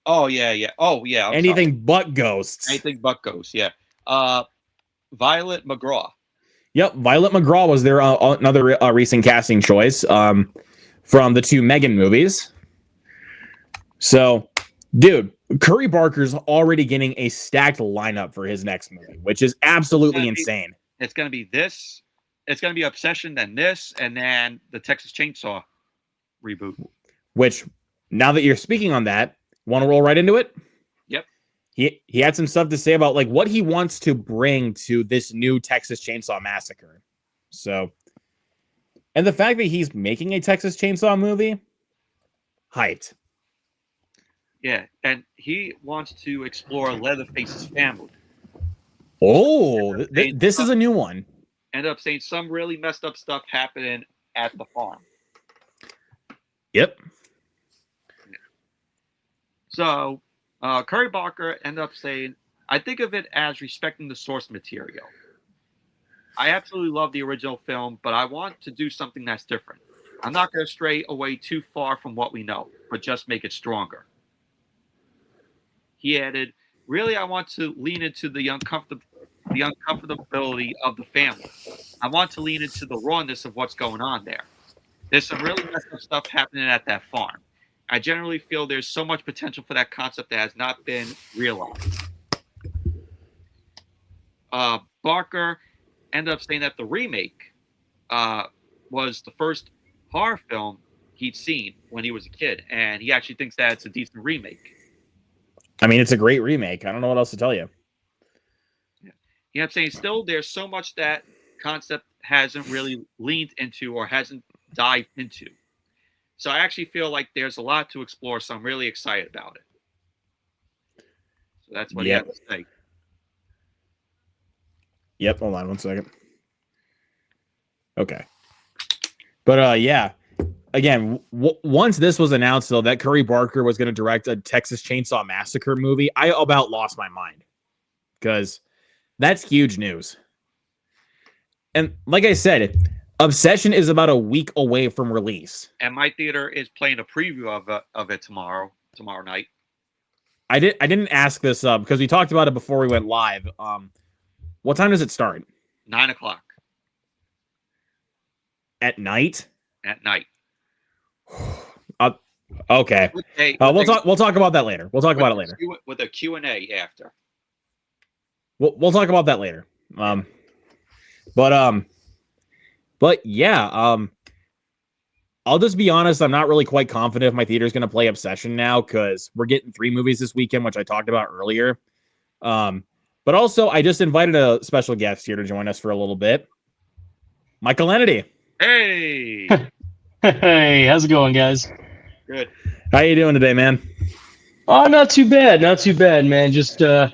Oh yeah. Oh yeah. Anything but ghosts. Anything but ghosts. Yeah. Violet McGraw. Yep, Violet McGraw was their another recent casting choice from the 2 Megan movies. So, dude, Curry Barker's already getting a stacked lineup for his next movie, which is absolutely insane. It's going to be this. It's going to be Obsession, then this, and then the Texas Chainsaw reboot. Which, now that you're speaking on that, want to roll right into it? Yep. He had some stuff to say about like what he wants to bring to this new Texas Chainsaw Massacre. So, and the fact that he's making a Texas Chainsaw movie, hyped. Yeah, and he wants to explore Leatherface's family. Oh, this is a new one. Ended up saying some really messed up stuff happening at the farm. Yep. So, Curry Barker ended up saying, I think of it as respecting the source material. I absolutely love the original film, but I want to do something that's different. I'm not going to stray away too far from what we know, but just make it stronger. He added, really, I want to lean into the uncomfortability of the family. I want to lean into the rawness of what's going on there. There's some really messed up stuff happening at that farm. I generally feel there's so much potential for that concept that has not been realized. Barker ended up saying that the remake was the first horror film he'd seen when he was a kid, and he actually thinks that it's a decent remake. I mean, it's a great remake. I don't know what else to tell you. Yeah. He ended up saying still there's so much that concept hasn't really leaned into or hasn't dived into. So I actually feel like there's a lot to explore, so I'm really excited about it. So that's what he had to say. Yep, hold on one second. Okay. But yeah, again, once this was announced, though, that Curry Barker was going to direct a Texas Chainsaw Massacre movie, I about lost my mind. Because that's huge news. And like I said, Obsession is about a week away from release. And my theater is playing a preview of it tomorrow night. I didn't ask this because we talked about it before we went live. What time does it start? 9:00 At night. At night. Okay. We'll talk about that later. We'll talk about it later. With a Q&A after. We'll talk about that later. But yeah, I'll just be honest. I'm not really quite confident if my theater is going to play Obsession now because we're getting 3 movies this weekend, which I talked about earlier. But also, I just invited a special guest here to join us for a little bit. Michael Kennedy. Hey. Hey, how's it going, guys? Good. How you doing today, man? Oh, not too bad, man. Just chilled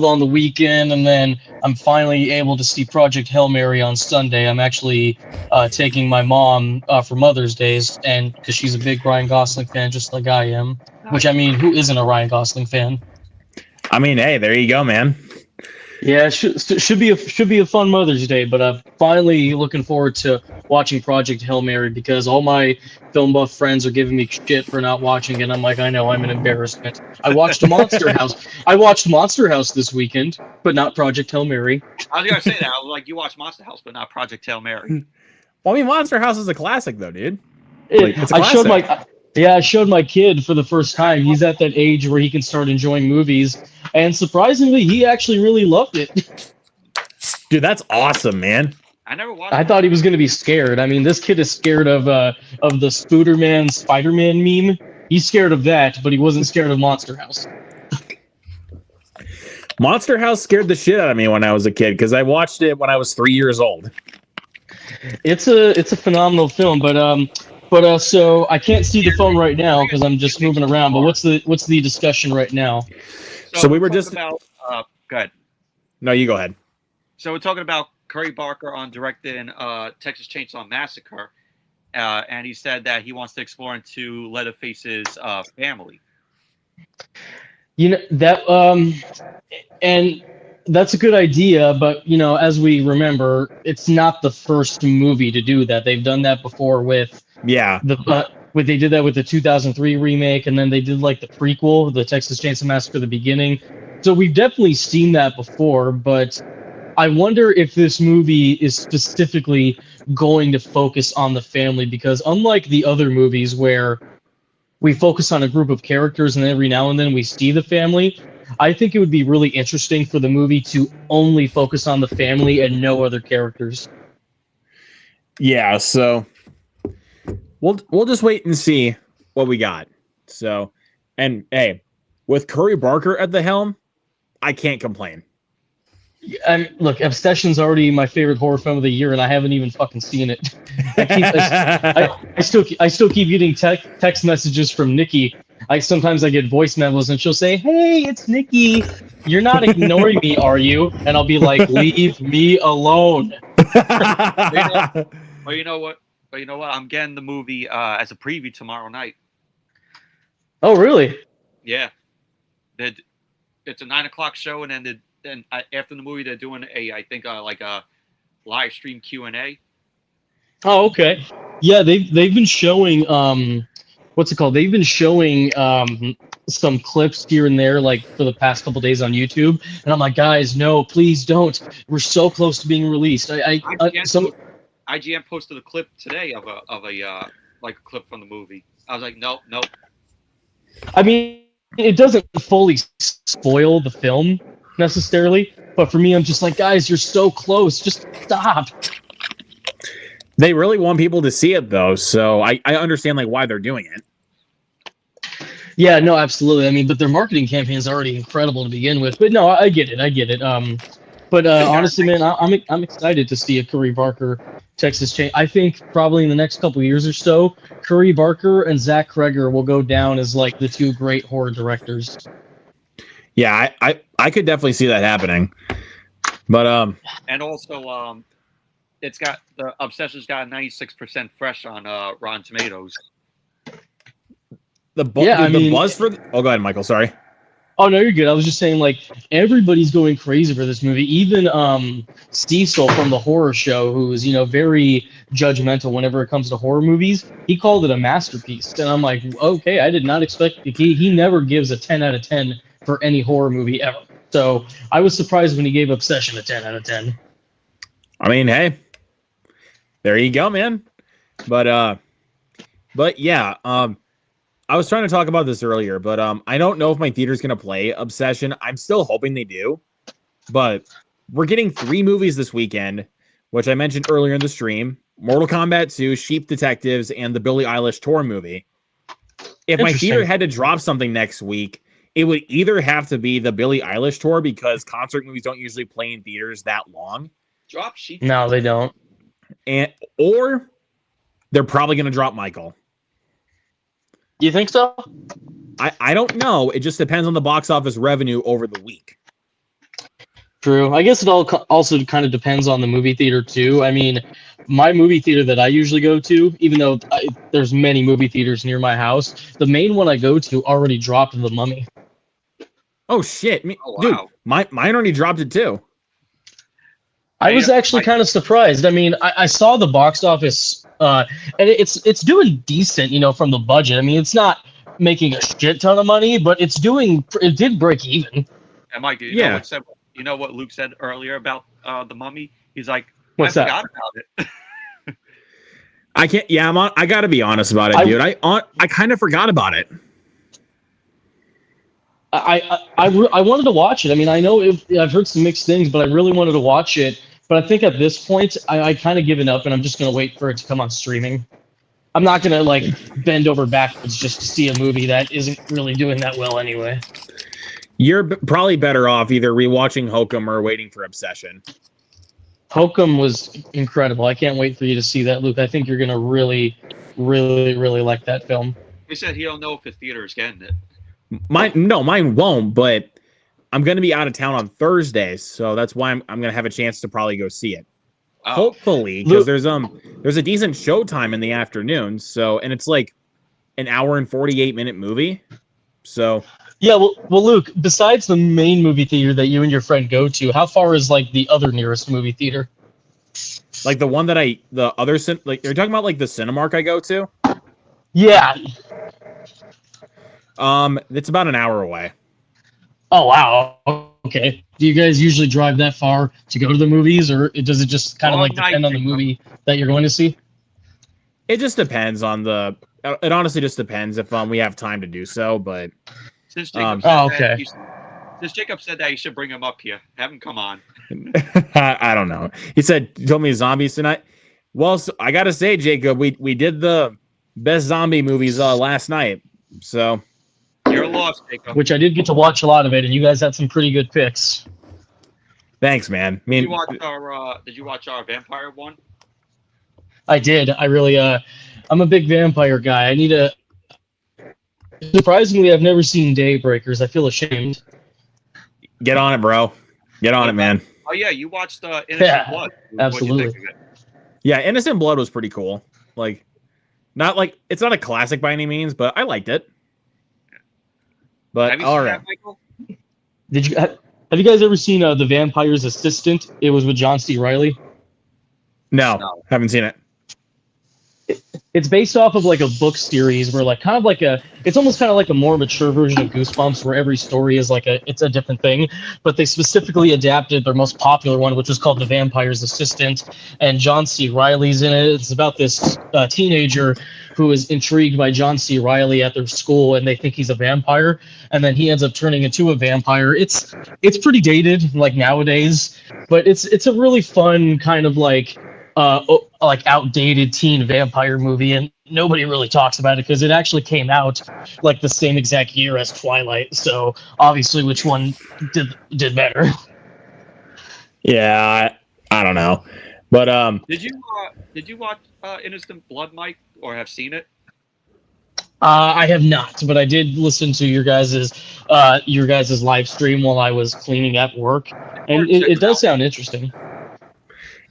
on the weekend, and then I'm finally able to see Project Hail Mary on Sunday. I'm actually taking my mom for Mother's Day, and because she's a big Ryan Gosling fan, just like I am. Which, I mean, who isn't a Ryan Gosling fan? I mean, hey, there you go, man. Yeah, it should be a fun Mother's Day, but I'm finally looking forward to watching Project Hail Mary because all my film buff friends are giving me shit for not watching it. I'm like, I know, I'm an embarrassment. I watched Monster House. I watched Monster House this weekend, but not Project Hail Mary. I was gonna say that. I was like, you watched Monster House, but not Project Hail Mary. Well, I mean, Monster House is a classic, though, dude. It's a classic. I showed my kid for the first time. He's at that age where he can start enjoying movies, and surprisingly, he actually really loved it. Dude, that's awesome, man. I never watched. I thought he was going to be scared. I mean, this kid is scared of the Spooderman Spider-Man meme. He's scared of that, but he wasn't scared of Monster House. Monster House scared the shit out of me when I was a kid because I watched it when I was 3 years old. It's a phenomenal film, but so I can't see the phone right now because I'm just moving around. But what's the discussion right now? So we were just about. Go ahead. No, you go ahead. So we're talking about Curry Barker on directing Texas Chainsaw Massacre, and he said that he wants to explore into Leatherface's family. You know that and that's a good idea, but as we remember, it's not the first movie to do that. They've done that before with they did that with the 2003 remake, and then they did like the prequel, the Texas Chainsaw Massacre, the beginning. So we've definitely seen that before, but I wonder if this movie is specifically going to focus on the family, because unlike the other movies where we focus on a group of characters and every now and then we see the family. I think it would be really interesting for the movie to only focus on the family and no other characters. Yeah, so we'll just wait and see what we got. So, and hey, with Curry Barker at the helm, I can't complain. And look, Obsession's already my favorite horror film of the year, and I haven't even fucking seen it. I still keep getting text messages from Nikki. Sometimes I get voice memos, and she'll say, "Hey, it's Nikki. You're not ignoring me, are you?" And I'll be like, "Leave me alone." Well, you know what? I'm getting the movie as a preview tomorrow night. Oh, really? Yeah, it's a 9:00 show, and then after the movie, they're doing I think like a live stream Q&A. Oh, okay. Yeah, they've been showing what's it called? They've been showing some clips here and there, like for the past couple days on YouTube, and I'm like, guys, no, please don't. We're so close to being released. IGN posted a clip today of a like a clip from the movie. I was like, nope. I mean, it doesn't fully spoil the film necessarily, but for me, I'm just like, guys, you're so close. Just stop. They really want people to see it though, so I understand like why they're doing it. Yeah, no, absolutely. I mean, but their marketing campaign is already incredible to begin with. But no, I get it. But honestly, man, I'm excited to see a Curry Barker Texas chain. I think probably in the next couple of years or so, Curry Barker and Zach Kreger will go down as like the two great horror directors. Yeah, I could definitely see that happening. But and also it's got the Obsession's got a 96% fresh on Rotten Tomatoes. The buzz for oh, go ahead, Michael. Sorry. Oh no, you're good. I was just saying, like, everybody's going crazy for this movie. Even Cecil from the horror show, who is very judgmental whenever it comes to horror movies, he called it a masterpiece. And I'm like, okay, I did not expect. He never gives a 10 out of 10 for any horror movie ever. So I was surprised when he gave Obsession a 10 out of 10. I mean, hey, there you go, man. But yeah, I was trying to talk about this earlier, but I don't know if my theater's going to play Obsession. I'm still hoping they do. But we're getting 3 movies this weekend, which I mentioned earlier in the stream. Mortal Kombat 2, Sheep Detectives, and the Billie Eilish tour movie. If my theater had to drop something next week, it would either have to be the Billie Eilish tour, because concert movies don't usually play in theaters that long. Drop Sheep. No, they don't. Or they're probably going to drop Michael. You think so? I don't know. It just depends on the box office revenue over the week. True. I guess it all also kind of depends on the movie theater too. I mean, my movie theater that I usually go to, even though there's many movie theaters near my house, the main one I go to already dropped The Mummy. Oh shit! Oh, wow. Dude, mine already dropped it too. I was actually kind of surprised. I mean, I saw the box office, and it's doing decent, from the budget. I mean, it's not making a shit ton of money, but it did break even. And Mike, you know what Luke said earlier about The Mummy? He's like, What's I that? forgot about it. I can't. Yeah, I got to be honest about it, dude. I kind of forgot about it. I wanted to watch it. I mean, I know I've heard some mixed things, but I really wanted to watch it. But I think at this point, I kind of given up, and I'm just going to wait for it to come on streaming. I'm not going to bend over backwards just to see a movie that isn't really doing that well anyway. You're probably better off either rewatching Hokum or waiting for Obsession. Hokum was incredible. I can't wait for you to see that, Luke. I think you're going to really, really, really like that film. He said he don't know if his theater is getting it. Mine won't, but I'm going to be out of town on Thursday, so that's why I'm going to have a chance to probably go see it. Oh. Hopefully, because there's a decent showtime in the afternoon, and it's like an hour and 48-minute movie. So yeah, well, Luke, besides the main movie theater that you and your friend go to, how far is the other nearest movie theater? Like the one that you're talking about, like the Cinemark I go to? Yeah. It's about an hour away. Oh, wow. Okay. Do you guys usually drive that far to go to the movies, or does it just kind of depend on the movie that you're going to see? It just depends on the It honestly just depends if we have time to do so. But Since Jacob, since Jacob said that, you should bring him up here. Have him come on. I don't know. He told me zombies tonight. Well, so I gotta say, Jacob, we did the best zombie movies last night. So you're lost, Jacob. Which I did get to watch a lot of it, and you guys had some pretty good picks. Thanks, man. I mean, did you watch our vampire one? I did. I really I'm a big vampire guy. I need a. Surprisingly, I've never seen Daybreakers. I feel ashamed. Get on it, bro. Get on it, man. Oh yeah, you watched Innocent Blood. Absolutely. Yeah, Innocent Blood was pretty cool. Like, it's not a classic by any means, but I liked it. But have you all seen right, that, Michael? Have you guys ever seen The Vampire's Assistant? It was with John C. Reilly. No, haven't seen it. It's based off of like a book series where it's almost kind of like a more mature version of Goosebumps where every story is it's a different thing, but they specifically adapted their most popular one, which was called The Vampire's Assistant, and John C. Reilly's in it. It's about this teenager who is intrigued by John C. Reilly at their school, and they think he's a vampire, and then he ends up turning into a vampire. It's pretty dated like nowadays, but it's a really fun kind of like outdated teen vampire movie, and nobody really talks about it because it actually came out like the same exact year as Twilight. So obviously, which one did better? Yeah, I don't know, but did you watch Innocent Blood, Mike, or have seen it? I have not, but I did listen to your guys's live stream while I was cleaning at work, and it does sound interesting.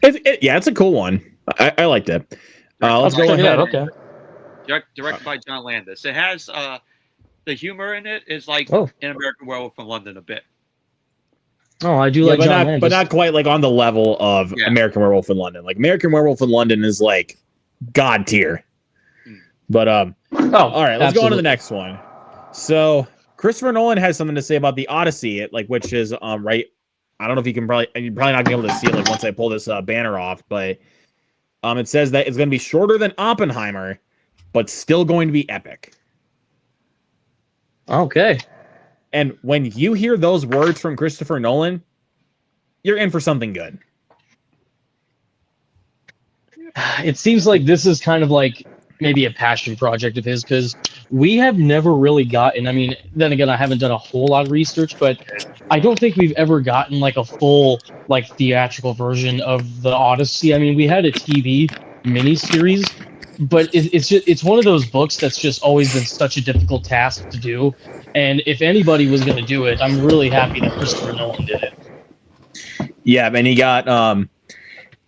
It's a cool one. I liked it. Let's go ahead. Okay. Directed by John Landis. It has the humor in it is like in American Werewolf in London a bit. Oh, I do like John Landis, but not quite like on the level of American Werewolf in London. Like American Werewolf in London is like god tier. But all right, let's go on to the next one. So Christopher Nolan has something to say about the Odyssey, which is right. I don't know if you're probably not gonna be able to see it once I pull this banner off, but it says that it's going to be shorter than Oppenheimer, but still going to be epic. Okay. And when you hear those words from Christopher Nolan, you're in for something good. It seems like this is kind of like maybe a passion project of his, because we have never really gotten, I mean, then again, I haven't done a whole lot of research, but I don't think we've ever gotten like a full like theatrical version of the Odyssey. I mean, we had a TV miniseries, but it's one of those books that's just always been such a difficult task to do. And if anybody was going to do it, I'm really happy that Christopher Nolan did it. Yeah, and he got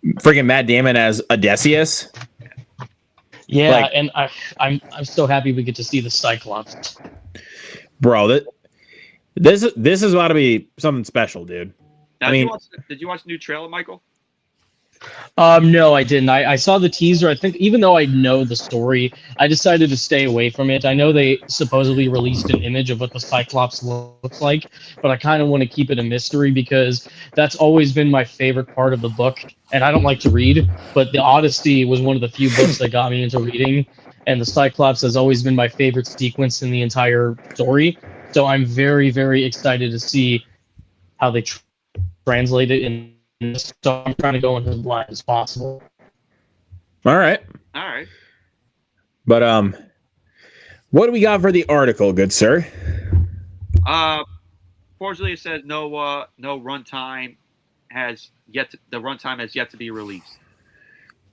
friggin' Matt Damon as Odysseus. Yeah, and I'm so happy we get to see the Cyclops. Bro, this is about to be something special, dude. Now, I mean, did you watch the new trailer, Michael? No, I didn't. I saw the teaser. I think even though I know the story, I decided to stay away from it. I know they supposedly released an image of what the Cyclops looks like, but I kind of want to keep it a mystery because that's always been my favorite part of the book. And I don't like to read, but the Odyssey was one of the few books that got me into reading. And the Cyclops has always been my favorite sequence in the entire story. So I'm very, very excited to see how they translate it in. So I'm trying to go in as blind as possible. All right. But what do we got for the article, good sir? Fortunately, it says no runtime has yet to be released.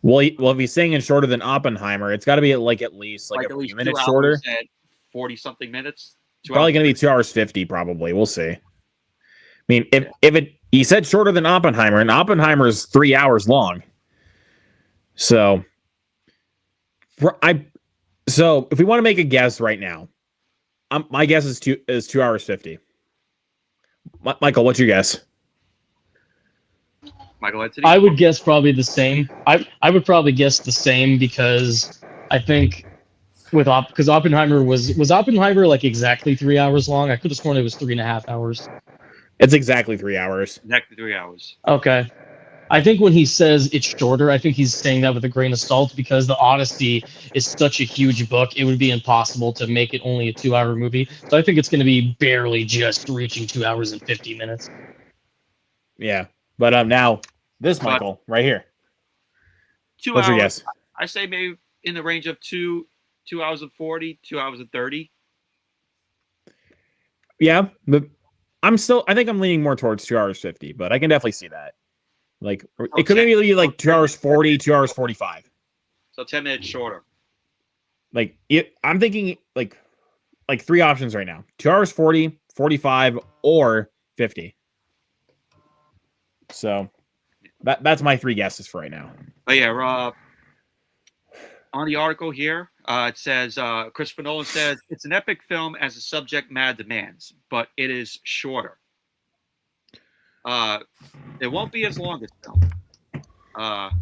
Well, if he's saying it's shorter than Oppenheimer, it's got to be at least a few minutes shorter. 40 something minutes. Probably going to be 2 hours 50. Probably, we'll see. I mean, if he said shorter than Oppenheimer, and Oppenheimer is 3 hours long. So if we want to make a guess right now, my guess is 2 hours 50. Michael, what's your guess? Michael, I would guess probably the same. I would probably guess the same because I think because Oppenheimer was Oppenheimer like exactly 3 hours long. I could have sworn it was 3.5 hours. It's exactly 3 hours. Exactly 3 hours. Okay. I think when he says it's shorter, I think he's saying that with a grain of salt because the Odyssey is such a huge book. It would be impossible to make it only a 2-hour movie. So I think it's going to be barely just reaching 2 hours and 50 minutes. Yeah. But now this Michael right here. 2 What's hours. your guess? I say maybe in the range of 2 hours and 40, 2 hours and 30. Yeah, but I think I'm leaning more towards 2 hours 50, but I can definitely see that. Like it could maybe be like 2 hours 40, 2 hours 45. So 10 minutes shorter. Like I'm thinking like 3 options right now. 2 hours 40, 45, or 50. So that's my 3 guesses for right now. But yeah, on the article here, it says Christopher Nolan says it's an epic film as the subject matter demands, but it is shorter. It won't be as long as film. Let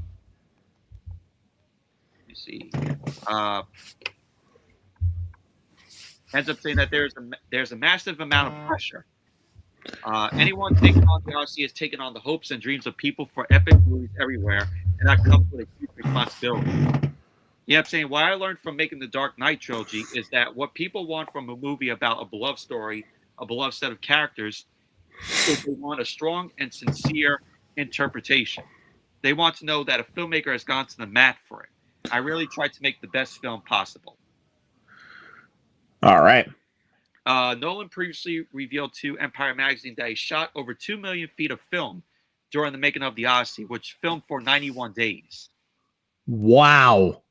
me see. Ends up saying that there's a massive amount of pressure. Anyone taking on the Odyssey is taking on the hopes and dreams of people for epic movies everywhere, and that comes with a huge responsibility. Yeah, I'm saying what I learned from making the Dark Knight trilogy is that what people want from a movie about a beloved story, a beloved set of characters, is they want a strong and sincere interpretation. They want to know that a filmmaker has gone to the mat for it. I really tried to make the best film possible. All right. Nolan previously revealed to Empire Magazine that he shot over 2 million feet of film during the making of the Odyssey, which filmed for 91 days. Wow.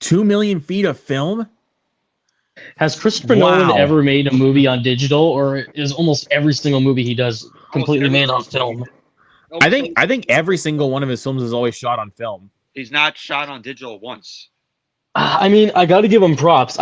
2 million feet of film? Has Christopher Nolan ever made a movie on digital, or is almost every single movie he does completely made on film? I think every single one of his films is always shot on film. He's not shot on digital once. I mean, I got to give him props.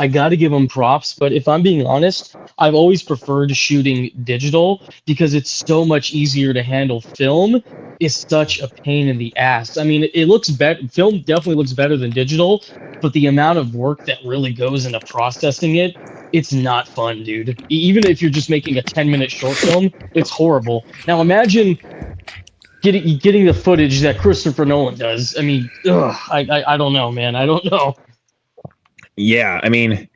But if I'm being honest, I've always preferred shooting digital because it's so much easier to handle. Film is such a pain in the ass. I mean, it looks better. Film definitely looks better than digital, but the amount of work that really goes into processing it, it's not fun, dude. Even if you're just making a 10-minute short film, it's horrible. Now imagine getting the footage that Christopher Nolan does. I mean, I don't know, man. I don't know. Yeah, I mean,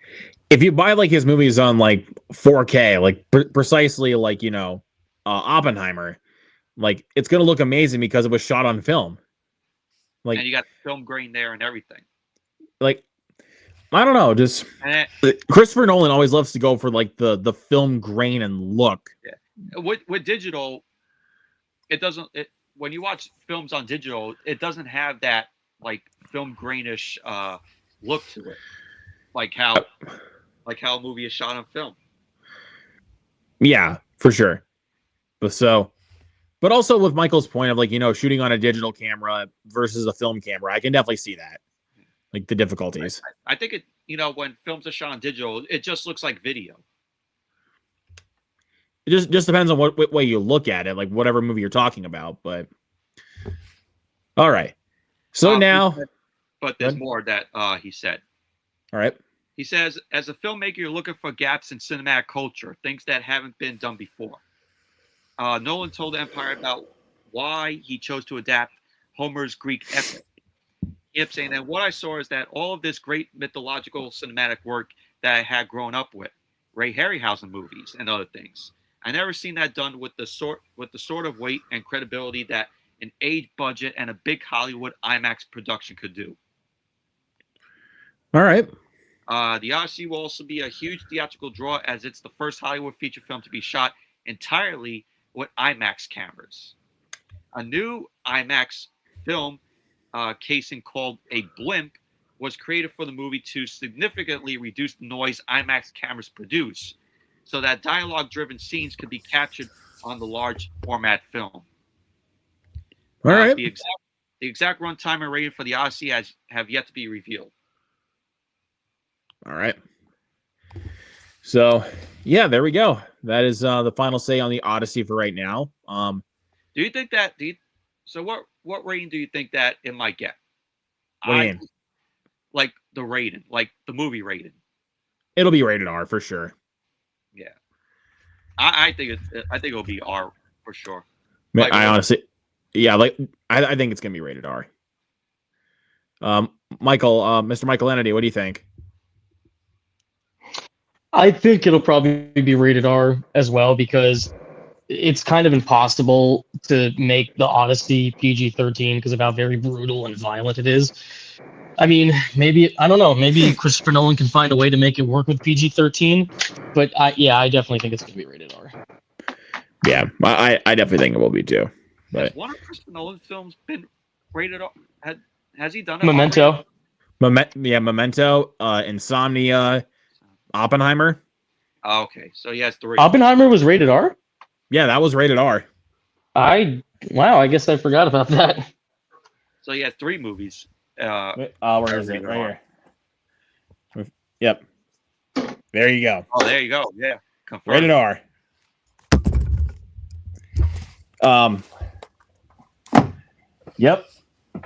if you buy like his movies on like 4K, like precisely like Oppenheimer, like it's gonna look amazing because it was shot on film. Like, and you got the film grain there and everything. Like, I don't know, just Christopher Nolan always loves to go for like the film grain and look. Yeah, with digital, it doesn't. When you watch films on digital, it doesn't have that like film grainish look to it. Like how a movie is shot on film. Yeah, for sure. But also with Michael's point of like, shooting on a digital camera versus a film camera, I can definitely see that. Like the difficulties. I think it, when films are shot on digital, it just looks like video. It just depends on what way you look at it, like whatever movie you're talking about. But all right. So now, but there's more that he said. All right. He says, as a filmmaker, you're looking for gaps in cinematic culture, things that haven't been done before. Nolan told Empire about why he chose to adapt Homer's Greek epic. He kept saying that what I saw is that all of this great mythological cinematic work that I had grown up with, Ray Harryhausen movies and other things, I never seen that done with the sort of weight and credibility that an age budget and a big Hollywood IMAX production could do. All right. The Odyssey will also be a huge theatrical draw as it's the first Hollywood feature film to be shot entirely with IMAX cameras. A new IMAX film casing called a blimp was created for the movie to significantly reduce the noise IMAX cameras produce so that dialogue-driven scenes could be captured on the large format film. All right. The exact runtime and rating for the Odyssey have yet to be revealed. All right. So, yeah, there we go. That is the final say on the Odyssey for right now. Do you think that? So, what rating do you think that it might get? What do you mean? Like the rating, like the movie rating. It'll be rated R for sure. Yeah, I think it'll be R for sure. Like, I honestly, yeah, like I think it's gonna be rated R. Michael, Mr. Michael Kennedy, what do you think? I think it'll probably be rated R as well because it's kind of impossible to make the Odyssey PG-13 because of how very brutal and violent it is. I mean, maybe I don't know. Maybe Christopher Nolan can find a way to make it work with PG-13, but I definitely think it's going to be rated R. Yeah, I definitely think it will be too. But has one of Christopher Nolan's films been rated R? Has he done it? Memento. Memento, Insomnia, Oppenheimer. Oh, okay, so he has 3. Oppenheimer was rated R. Yeah, that was rated R. Wow, I guess I forgot about that. So he has 3 movies. Where is it? Right here. Yep. There you go. Oh, there you go. Yeah, confirmed. Rated R. Yep.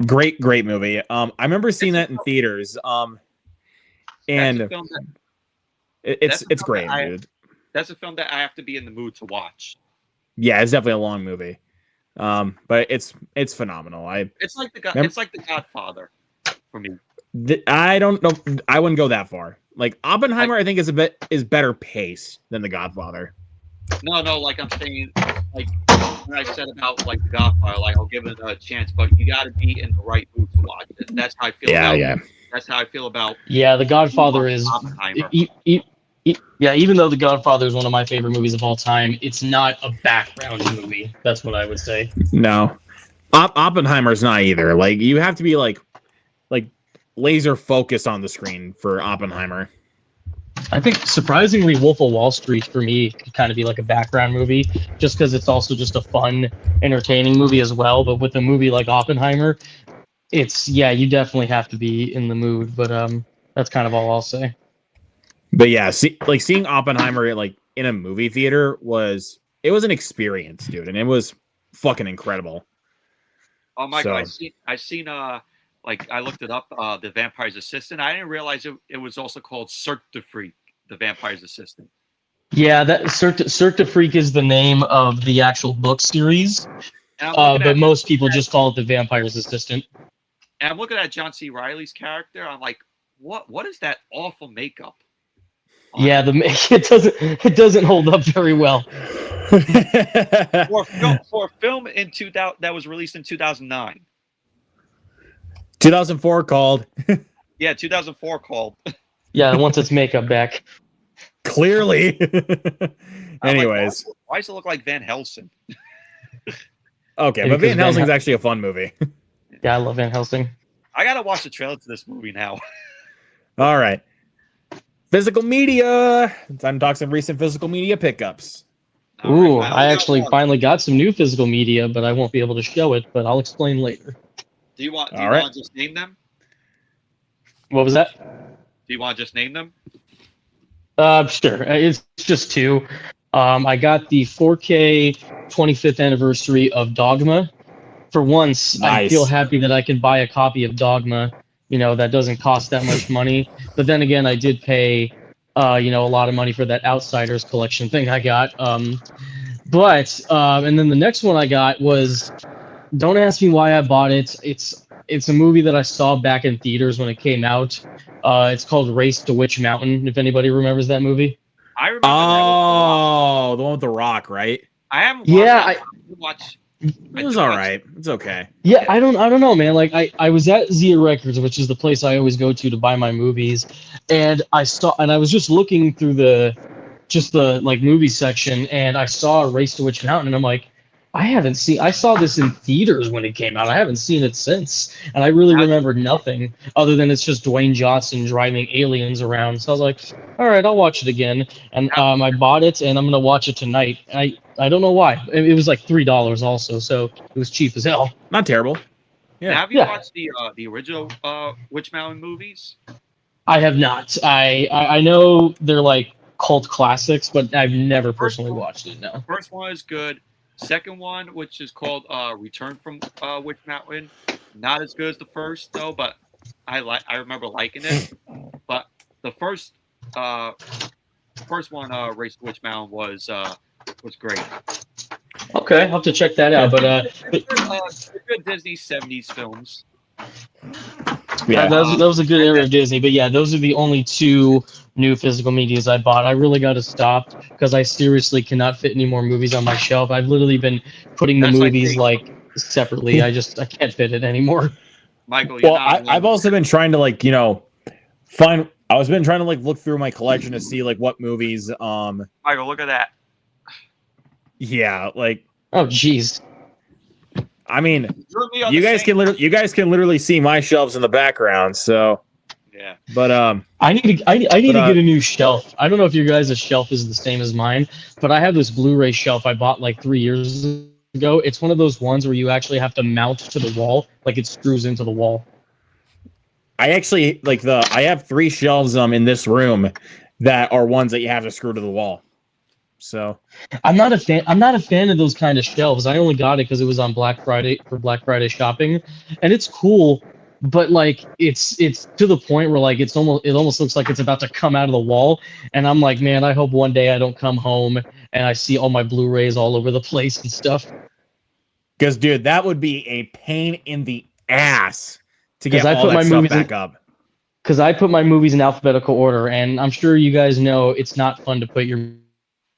Great movie. I remember seeing that in theaters. And That's a film that- it's great, dude. That's a film that I have to be in the mood to watch. Yeah, it's definitely a long movie. But it's phenomenal. It's like the Godfather for me. I don't know. I wouldn't go that far. Like Oppenheimer, I think is better paced than The Godfather. No, like I'm saying, like when I said about like the Godfather, like I'll give it a chance, but you got to be in the right mood to watch it. That's how I feel. That's how I feel about. Yeah, The Godfather is. Oppenheimer. Yeah, even though The Godfather is one of my favorite movies of all time, it's not a background movie. That's what I would say. No, Oppenheimer's not either. Like you have to be like laser focused on the screen for Oppenheimer. I think surprisingly, Wolf of Wall Street for me could kind of be like a background movie, just because it's also just a fun, entertaining movie as well. But with a movie like Oppenheimer, you definitely have to be in the mood. But that's kind of all I'll say. But yeah, seeing Oppenheimer like in a movie theater was an experience, dude, and it was fucking incredible. Oh my god, I seen like I looked it up, The Vampire's Assistant. I didn't realize it was also called Cirque du Freak, The Vampire's Assistant. Yeah, that Cirque du Freak is the name of the actual book series, but most people just call it The Vampire's Assistant. And I'm looking at John C. Reilly's character. I'm like, what is that awful makeup? Yeah, it doesn't hold up very well. for a film in 2000 that was released in 2009. 2004 called. Yeah, 2004 called. Yeah, once its makeup back. Clearly. Anyways. Like, why does it look like Van Helsing? Okay, but Van Helsing's actually a fun movie. Yeah, I love Van Helsing. I gotta watch the trailer to this movie now. All right. Physical media. Time to talk some recent physical media pickups. Ooh, I actually finally got some new physical media, but I won't be able to show it, but I'll explain later. Do you want to just name them? What was that? Do you want to just name them? Sure. It's just 2. I got the 4K 25th anniversary of Dogma. For once, nice. I feel happy that I can buy a copy of Dogma, that doesn't cost that much money. But then again, I did pay, a lot of money for that Outsiders collection thing I got. And then the next one I got was, don't ask me why I bought it. It's a movie that I saw back in theaters when it came out. It's called Race to Witch Mountain, if anybody remembers that movie. I remember the one with The Rock, right? I haven't watched it was all right. It's okay. Yeah, I don't know, man. Like I was at Zia Records, which is the place I always go to buy my movies, and I was just looking through the like movie section, and I saw Race to Witch Mountain, and I'm like, I saw this in theaters when it came out. I haven't seen it since, and I really remember nothing other than it's just Dwayne Johnson driving aliens around. So I was like, all right, I'll watch it again, and I bought it, and I'm gonna watch it tonight. I don't know why. It was like $3 also, so it was cheap as hell. Not terrible. Yeah. Now, have you watched the original Witch Mountain movies? I have not. I know they're like cult classics, but I've never personally watched it. No. The first one is good. Second one, which is called Return from Witch Mountain, not as good as the first though, but I remember liking it. But the first one, Race to Witch Mountain, was great. Okay, I'll have to check that out. But They're good Disney '70s films. Yeah. that was a good era of Disney. But yeah, those are the only two new physical medias I bought. I really got to stop because I seriously cannot fit any more movies on my shelf. I've literally been putting the That's like movies me. like separately. I can't fit it anymore. Michael, you're Well, not I've alone. also been trying to like, find. I was been trying to like look through my collection to see like what movies. Michael, look at that. Yeah, like Oh, jeez. I mean, You and me are you the guys same. you guys can literally see my shelves in the background. So, Yeah. but I need to But, get a new shelf. I don't know if your guys' shelf is the same as mine, but I have this Blu-ray shelf I bought like 3 years ago. It's one of those ones where you actually have to mount to the wall, like it screws into the wall. I actually I have 3 shelves in this room that are ones that you have to screw to the wall. So I'm not a fan. I'm not a fan of those kind of shelves. I only got it because it was on Black Friday for Black Friday shopping, and it's cool. But like, it's to the point where like it almost looks like it's about to come out of the wall, and I'm like, man, I hope one day I don't come home and I see all my Blu-rays all over the place and stuff. because dude, that would be a pain in the ass to get 'Cause I all put that my stuff movies in- back up. Because I put my movies in alphabetical order, and I'm sure you guys know it's not fun to put your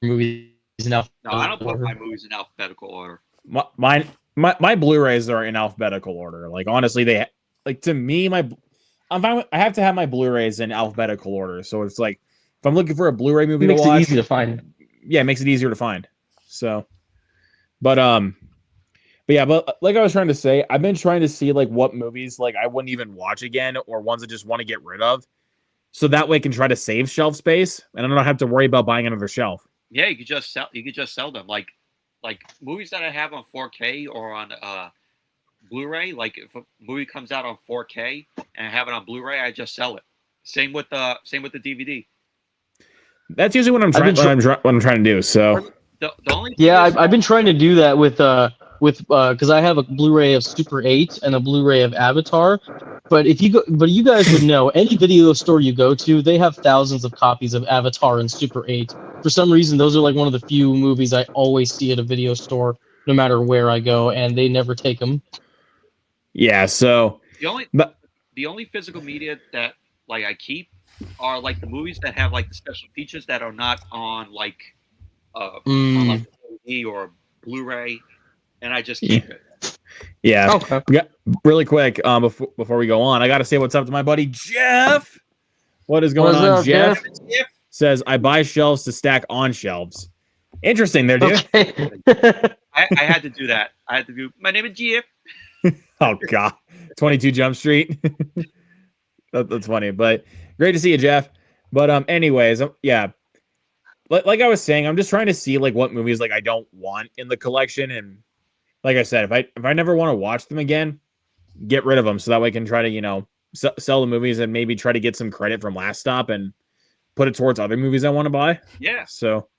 movies in No, alphabetical I don't put order. my movies in alphabetical order. My Blu-rays are in alphabetical order. Like honestly, to me I'm fine I have to have my Blu-rays in alphabetical order. So it's like if I'm looking for a Blu-ray movie Makes to it watch, easy to find. yeah, it makes it easier to find. So, but yeah, but like I was trying to say, I've been trying to see like what movies like I wouldn't even watch again or ones I just want to get rid of. So that way I can try to save shelf space and I don't have to worry about buying another shelf. Yeah, you could just sell. You could just sell them like movies that I have on 4K or on Blu-ray. Like if a movie comes out on 4K and I have it on Blu-ray, I just sell it. Same with the DVD. That's usually what I'm trying what I'm trying to do. So The only thing Yeah, is, I've been trying to do that with because I have a Blu-ray of Super 8 and a Blu-ray of Avatar. But you guys would know any video store you go to, they have thousands of copies of Avatar and Super 8. For some reason, those are like one of the few movies I always see at a video store, no matter where I go, and they never take them. yeah, so the only physical media that like I keep are like the movies that have like the special features that are not on like on like DVD or Blu-ray, and I just keep it. Yeah. Okay. Really quick, before we go on, I got to say what's up to my buddy Jeff. What is going What's on, up, Jeff? Jeff? Says I buy shelves to stack on shelves. Interesting, there, dude. Okay. I had to do that. I had to do. My name is Jeff. Oh God, 22 Jump Street. That's funny, but great to see you, Jeff. But anyways, yeah, like I was saying, I'm just trying to see like what movies like I don't want in the collection, and like I said, if I never want to watch them again, get rid of them so that way I can try to sell the movies and maybe try to get some credit from Last Stop and put it towards other movies I want to buy. Yeah. So,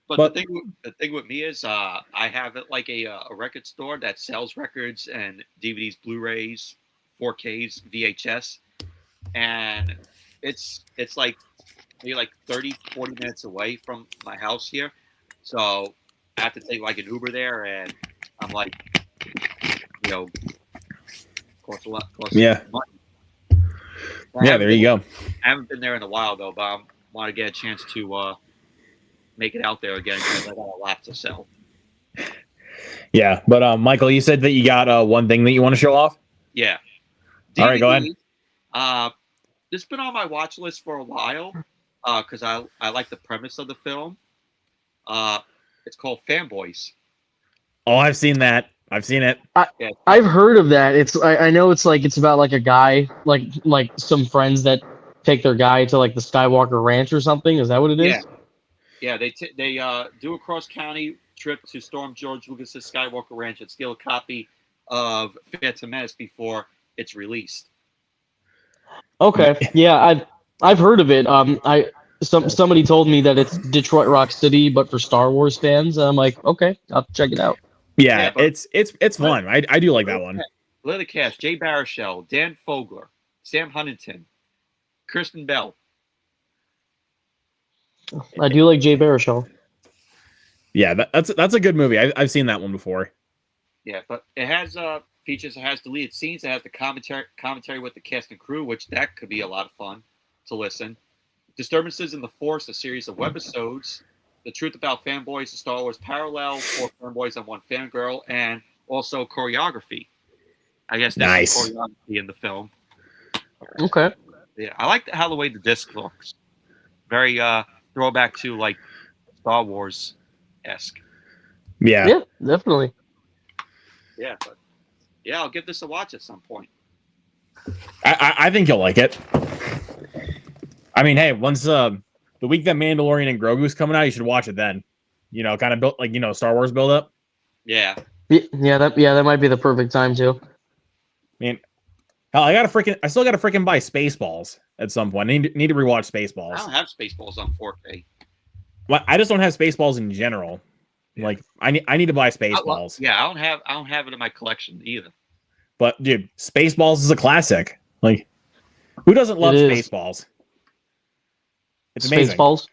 But the thing with me is I have it like a record store that sells records and DVDs, Blu-rays, 4Ks, VHS, and it's like maybe like 30, 40 minutes away from my house here. So I have to take like an Uber there, and I'm like, costs a lot. yeah. Yeah, there you go. I haven't been there in a while though, but I want to get a chance to make it out there again because I got a lot to sell. Yeah, but Michael, you said that you got one thing that you want to show off. Yeah. All right, go ahead. This has been on my watch list for a while because I like the premise of the film. It's called Fanboys. Oh, I've seen that. I've seen it. I've heard of that. I know it's about like a guy, like some friends that take their guy to like the Skywalker Ranch or something. Is that what it is? Yeah. They do a cross county trip to storm George Lucas's Skywalker Ranch and steal a copy of Phantom Menace before it's released. Okay. Yeah, I've heard of it. Somebody told me that it's Detroit Rock City, but for Star Wars fans. And I'm like, okay, I'll check it out. Yeah, it's fun. I do like that one. Look at the cast: Jay Baruchel, Dan Fogler, Sam Huntington, Kristen Bell. I do like Jay Baruchel. Yeah, that's a good movie. I've seen that one before. Yeah, but it has features. It has deleted scenes. It has the commentary with the cast and crew, which that could be a lot of fun to listen. Disturbances in the Force, a series of webisodes. The Truth About Fanboys, the Star Wars Parallel, 4 fanboys and 1 fangirl, and also choreography. I guess that's Nice. the choreography in the film. Okay. Yeah, I like how the way the disc looks. Very throwback to like Star Wars esque. Yeah. Yeah, definitely. Yeah, but yeah, I'll give this a watch at some point. I think you'll like it. I mean, hey, once the week that Mandalorian and Grogu's coming out, you should watch it then. You know, kind of built like Star Wars build up. Yeah. That might be the perfect time too. I mean, hell, I still gotta freaking buy Spaceballs at some point. I need to rewatch I Spaceballs. don't have Spaceballs on 4K. Well, I just don't have Spaceballs in general. Yeah. Like I need to buy Spaceballs. Yeah, I don't have it in my collection either. But dude, Spaceballs is a classic. Like, who doesn't love It is. Spaceballs? It's amazing. Spaceballs.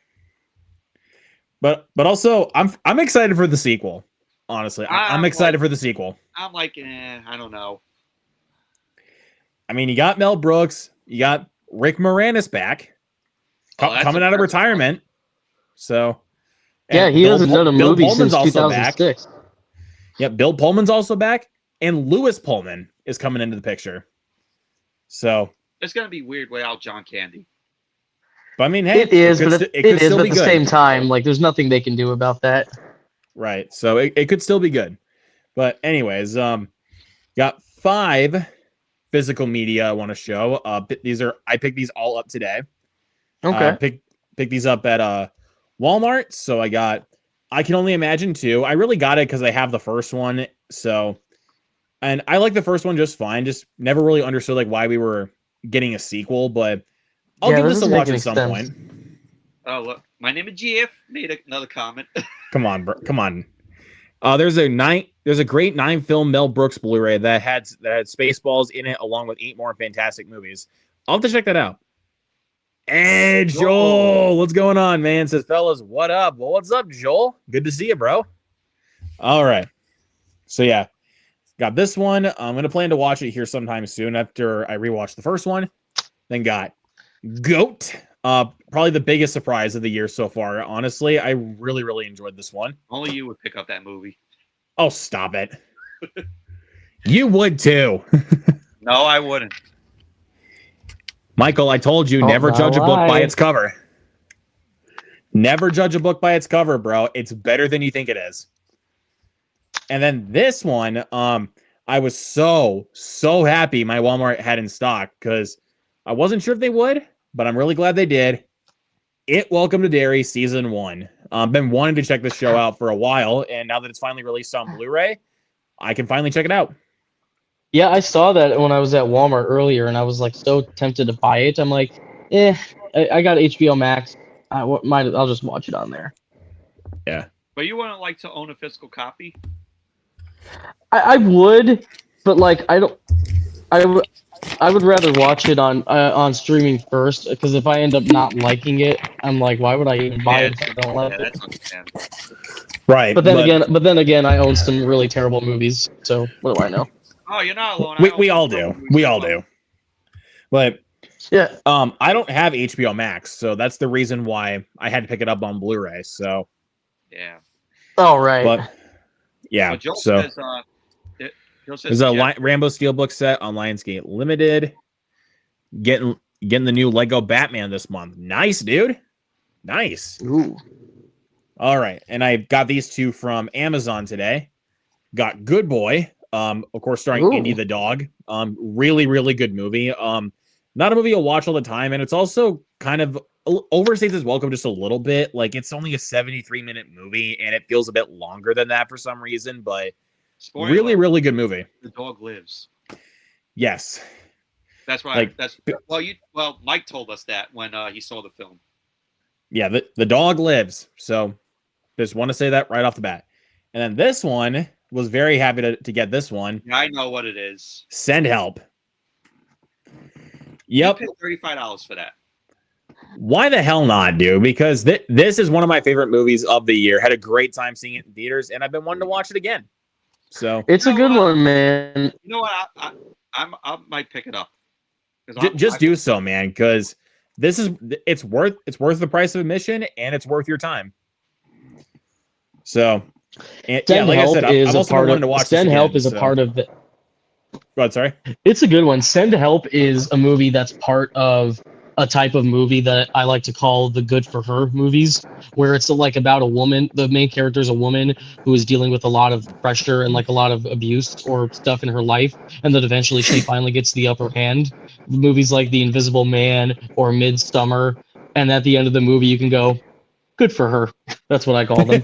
But also, I'm excited for the sequel. Honestly, I'm excited for the sequel. I'm like, I don't know. I mean, you got Mel Brooks, you got Rick Moranis back, Oh, coming out of retirement. So, Yeah, and he hasn't done a Bill movie Pullman's since also back. 2006. Yeah, Bill Pullman's also back, and Lewis Pullman is coming into the picture. So, It's gonna be weird without John Candy. but I mean, hey, It is, but it could still at be the good. same time, like there's nothing they can do about that. Right. So it could still be good. But anyways, got 5 physical media I want to show. I picked these all up today. Okay. Pick these up at Walmart. So I Can Only Imagine 2. I really got it because I have the first one. So, and I like the first one just fine. Just never really understood like why we were getting a sequel, but I'll give this a watch at some point. Oh look, my name is GF made another comment. Come on, bro. Come on. There's a great 9-film Mel Brooks Blu-ray that had Spaceballs in it, along with 8 more fantastic movies. I'll have to check that out. And Joel, what's going on, man? Says, fellas, what up? Well, what's up, Joel? Good to see you, bro. All right. So yeah, got this one. I'm gonna plan to watch it here sometime soon after I rewatch the first one. Then got Goat. Probably the biggest surprise of the year so far. Honestly, I really, really enjoyed this one. Only you would pick up that movie. Oh, stop it. You would too. No, I wouldn't. Michael, I told you, never judge a book by its cover. Never judge a book by its cover, bro. It's better than you think it is. And then this one, I was so happy my Walmart had in stock because I wasn't sure if they would, but I'm really glad they did. Welcome to Derry Season 1. Been wanting to check this show out for a while, and now that it's finally released on Blu-ray, I can finally check it out. Yeah, I saw that when I was at Walmart earlier, and I was like so tempted to buy it. I'm like, I got HBO Max. I'll just watch it on there. Yeah. But you wouldn't like to own a physical copy? I would, but like I would rather watch it on streaming first, because if I end up not liking it, I'm like, why would I even buy it if I don't like it? That's understandable. Right. But then again, I own some really terrible movies, so what do I know? Oh, you're not alone. We all do. We all do. But yeah, I don't have HBO Max, so that's the reason why I had to pick it up on Blu-ray. So yeah. all right. But yeah, Joel so says, Joel says there's a Rambo Steelbook set on Lionsgate Limited. Getting the new Lego Batman this month. Nice, dude. Nice. Ooh. All right, and I got these 2 from Amazon today. Got Good Boy, of course, starring Indy the dog. Really, really good movie. Not a movie you'll watch all the time, and it's also kind of overstays its welcome just a little bit. Like, it's only a 73-minute movie, and it feels a bit longer than that for some reason, but Spoiler, really, really good movie. The dog lives. Yes. That's right. Like, Mike told us that when he saw the film. Yeah, the dog lives. So just want to say that right off the bat. And then this one, was very happy to get this one. Yeah, I know what it is. Send Help. Yep. You paid $35 for that. Why the hell not, dude? Because this is one of my favorite movies of the year. Had a great time seeing it in theaters, and I've been wanting to watch it again. So It's a good one, man. You know what? I might pick it up. Just do so, man, because it's worth the price of admission, and it's worth your time. So, and, yeah, like I said, I've also been wanting to watch Send this Help again, is a part of the. Go ahead, sorry. It's a good one. Send Help is a movie that's part of a type of movie that I like to call the good for her movies, where it's like about a woman. The main character is a woman who is dealing with a lot of pressure and like a lot of abuse or stuff in her life, and then eventually she finally gets the upper hand. Movies like The Invisible Man or Midsummer, and at the end of the movie you can go, good for her. That's what I call them.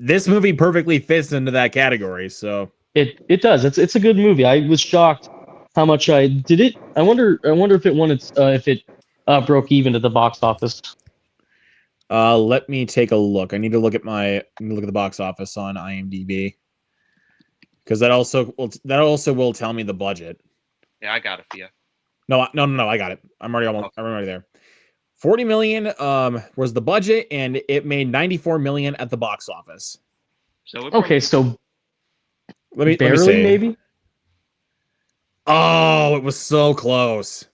This movie perfectly fits into that category, so it does. It's a good movie. I was shocked how much I did it. I wonder if it won its if it broke even at the box office. Let me take a look. I need to look at the box office on IMDb, because that also will tell me the budget. Yeah, I got it for you. No, I got it. I'm already there. 40 million was the budget, and it made 94 million at the box office. So okay, so let me see. Maybe. Oh, it was so close.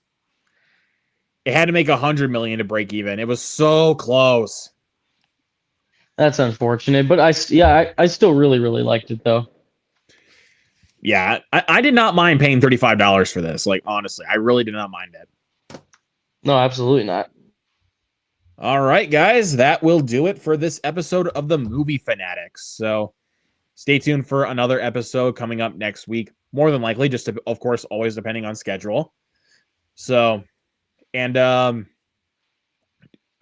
It had to make 100 million to break even. It was so close. That's unfortunate, but I still really liked it though. Yeah, I did not mind paying $35 for this. Like, honestly, I really did not mind it. No, absolutely not. All right, guys, that will do it for this episode of the Movie Fanatics. So stay tuned for another episode coming up next week. More than likely, just to, of course, always depending on schedule. So, and I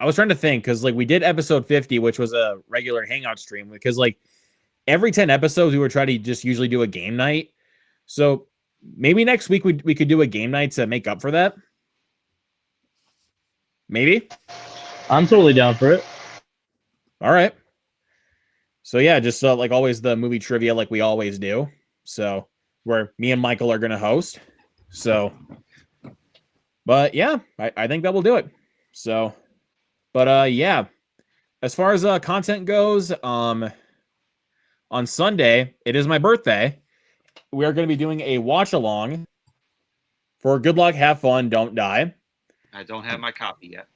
was trying to think, because like we did episode 50, which was a regular hangout stream, because like every 10 episodes we would try to just usually do a game night. So maybe next week we could do a game night to make up for that. Maybe. I'm totally down for it. All right. So yeah, just like always, the movie trivia like we always do. So where me and Michael are going to host. So, but yeah, I think that will do it. So, but yeah, as far as content goes, on Sunday, it is my birthday. We are going to be doing a watch along for Good Luck, Have Fun, Don't Die. I don't have my copy yet.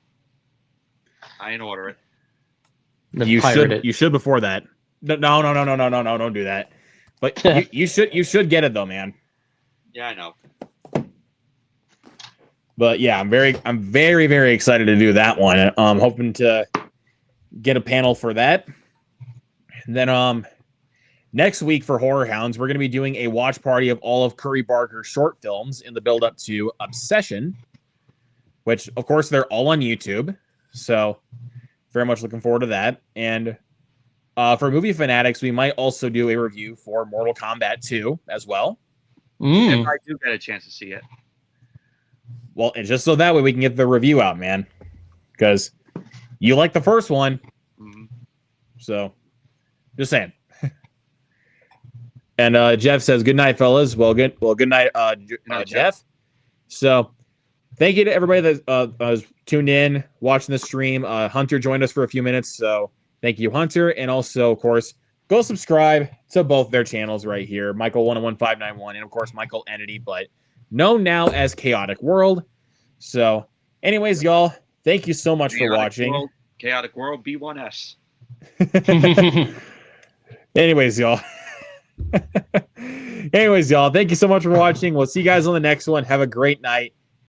I didn't order it. You should before that. No, don't do that. But you should get it though, man. Yeah, I know. But yeah, I'm very excited to do that one. I'm hoping to get a panel for that. And then next week for Horror Hounds, we're going to be doing a watch party of all of Curry Barker's short films in the build up to Obsession, which of course they're all on YouTube. So very much looking forward to that. And for Movie Fanatics, we might also do a review for Mortal Kombat 2 as well. If I do get a chance to see it. Well, and just so that way we can get the review out, man. Because you like the first one. Mm-hmm. So, just saying. And Jeff says, good night, fellas. Well, good night, Jeff. So, thank you to everybody that was tuned in, watching the stream. Hunter joined us for a few minutes, so thank you, Hunter. And also, of course, go subscribe to both their channels right here, Michael101591, and of course, Michael Entity, but known now as Chaotic World. So, anyways, y'all, thank you so much for watching. Chaotic World B1S. Anyways, y'all. Thank you so much for watching. We'll see you guys on the next one. Have a great night.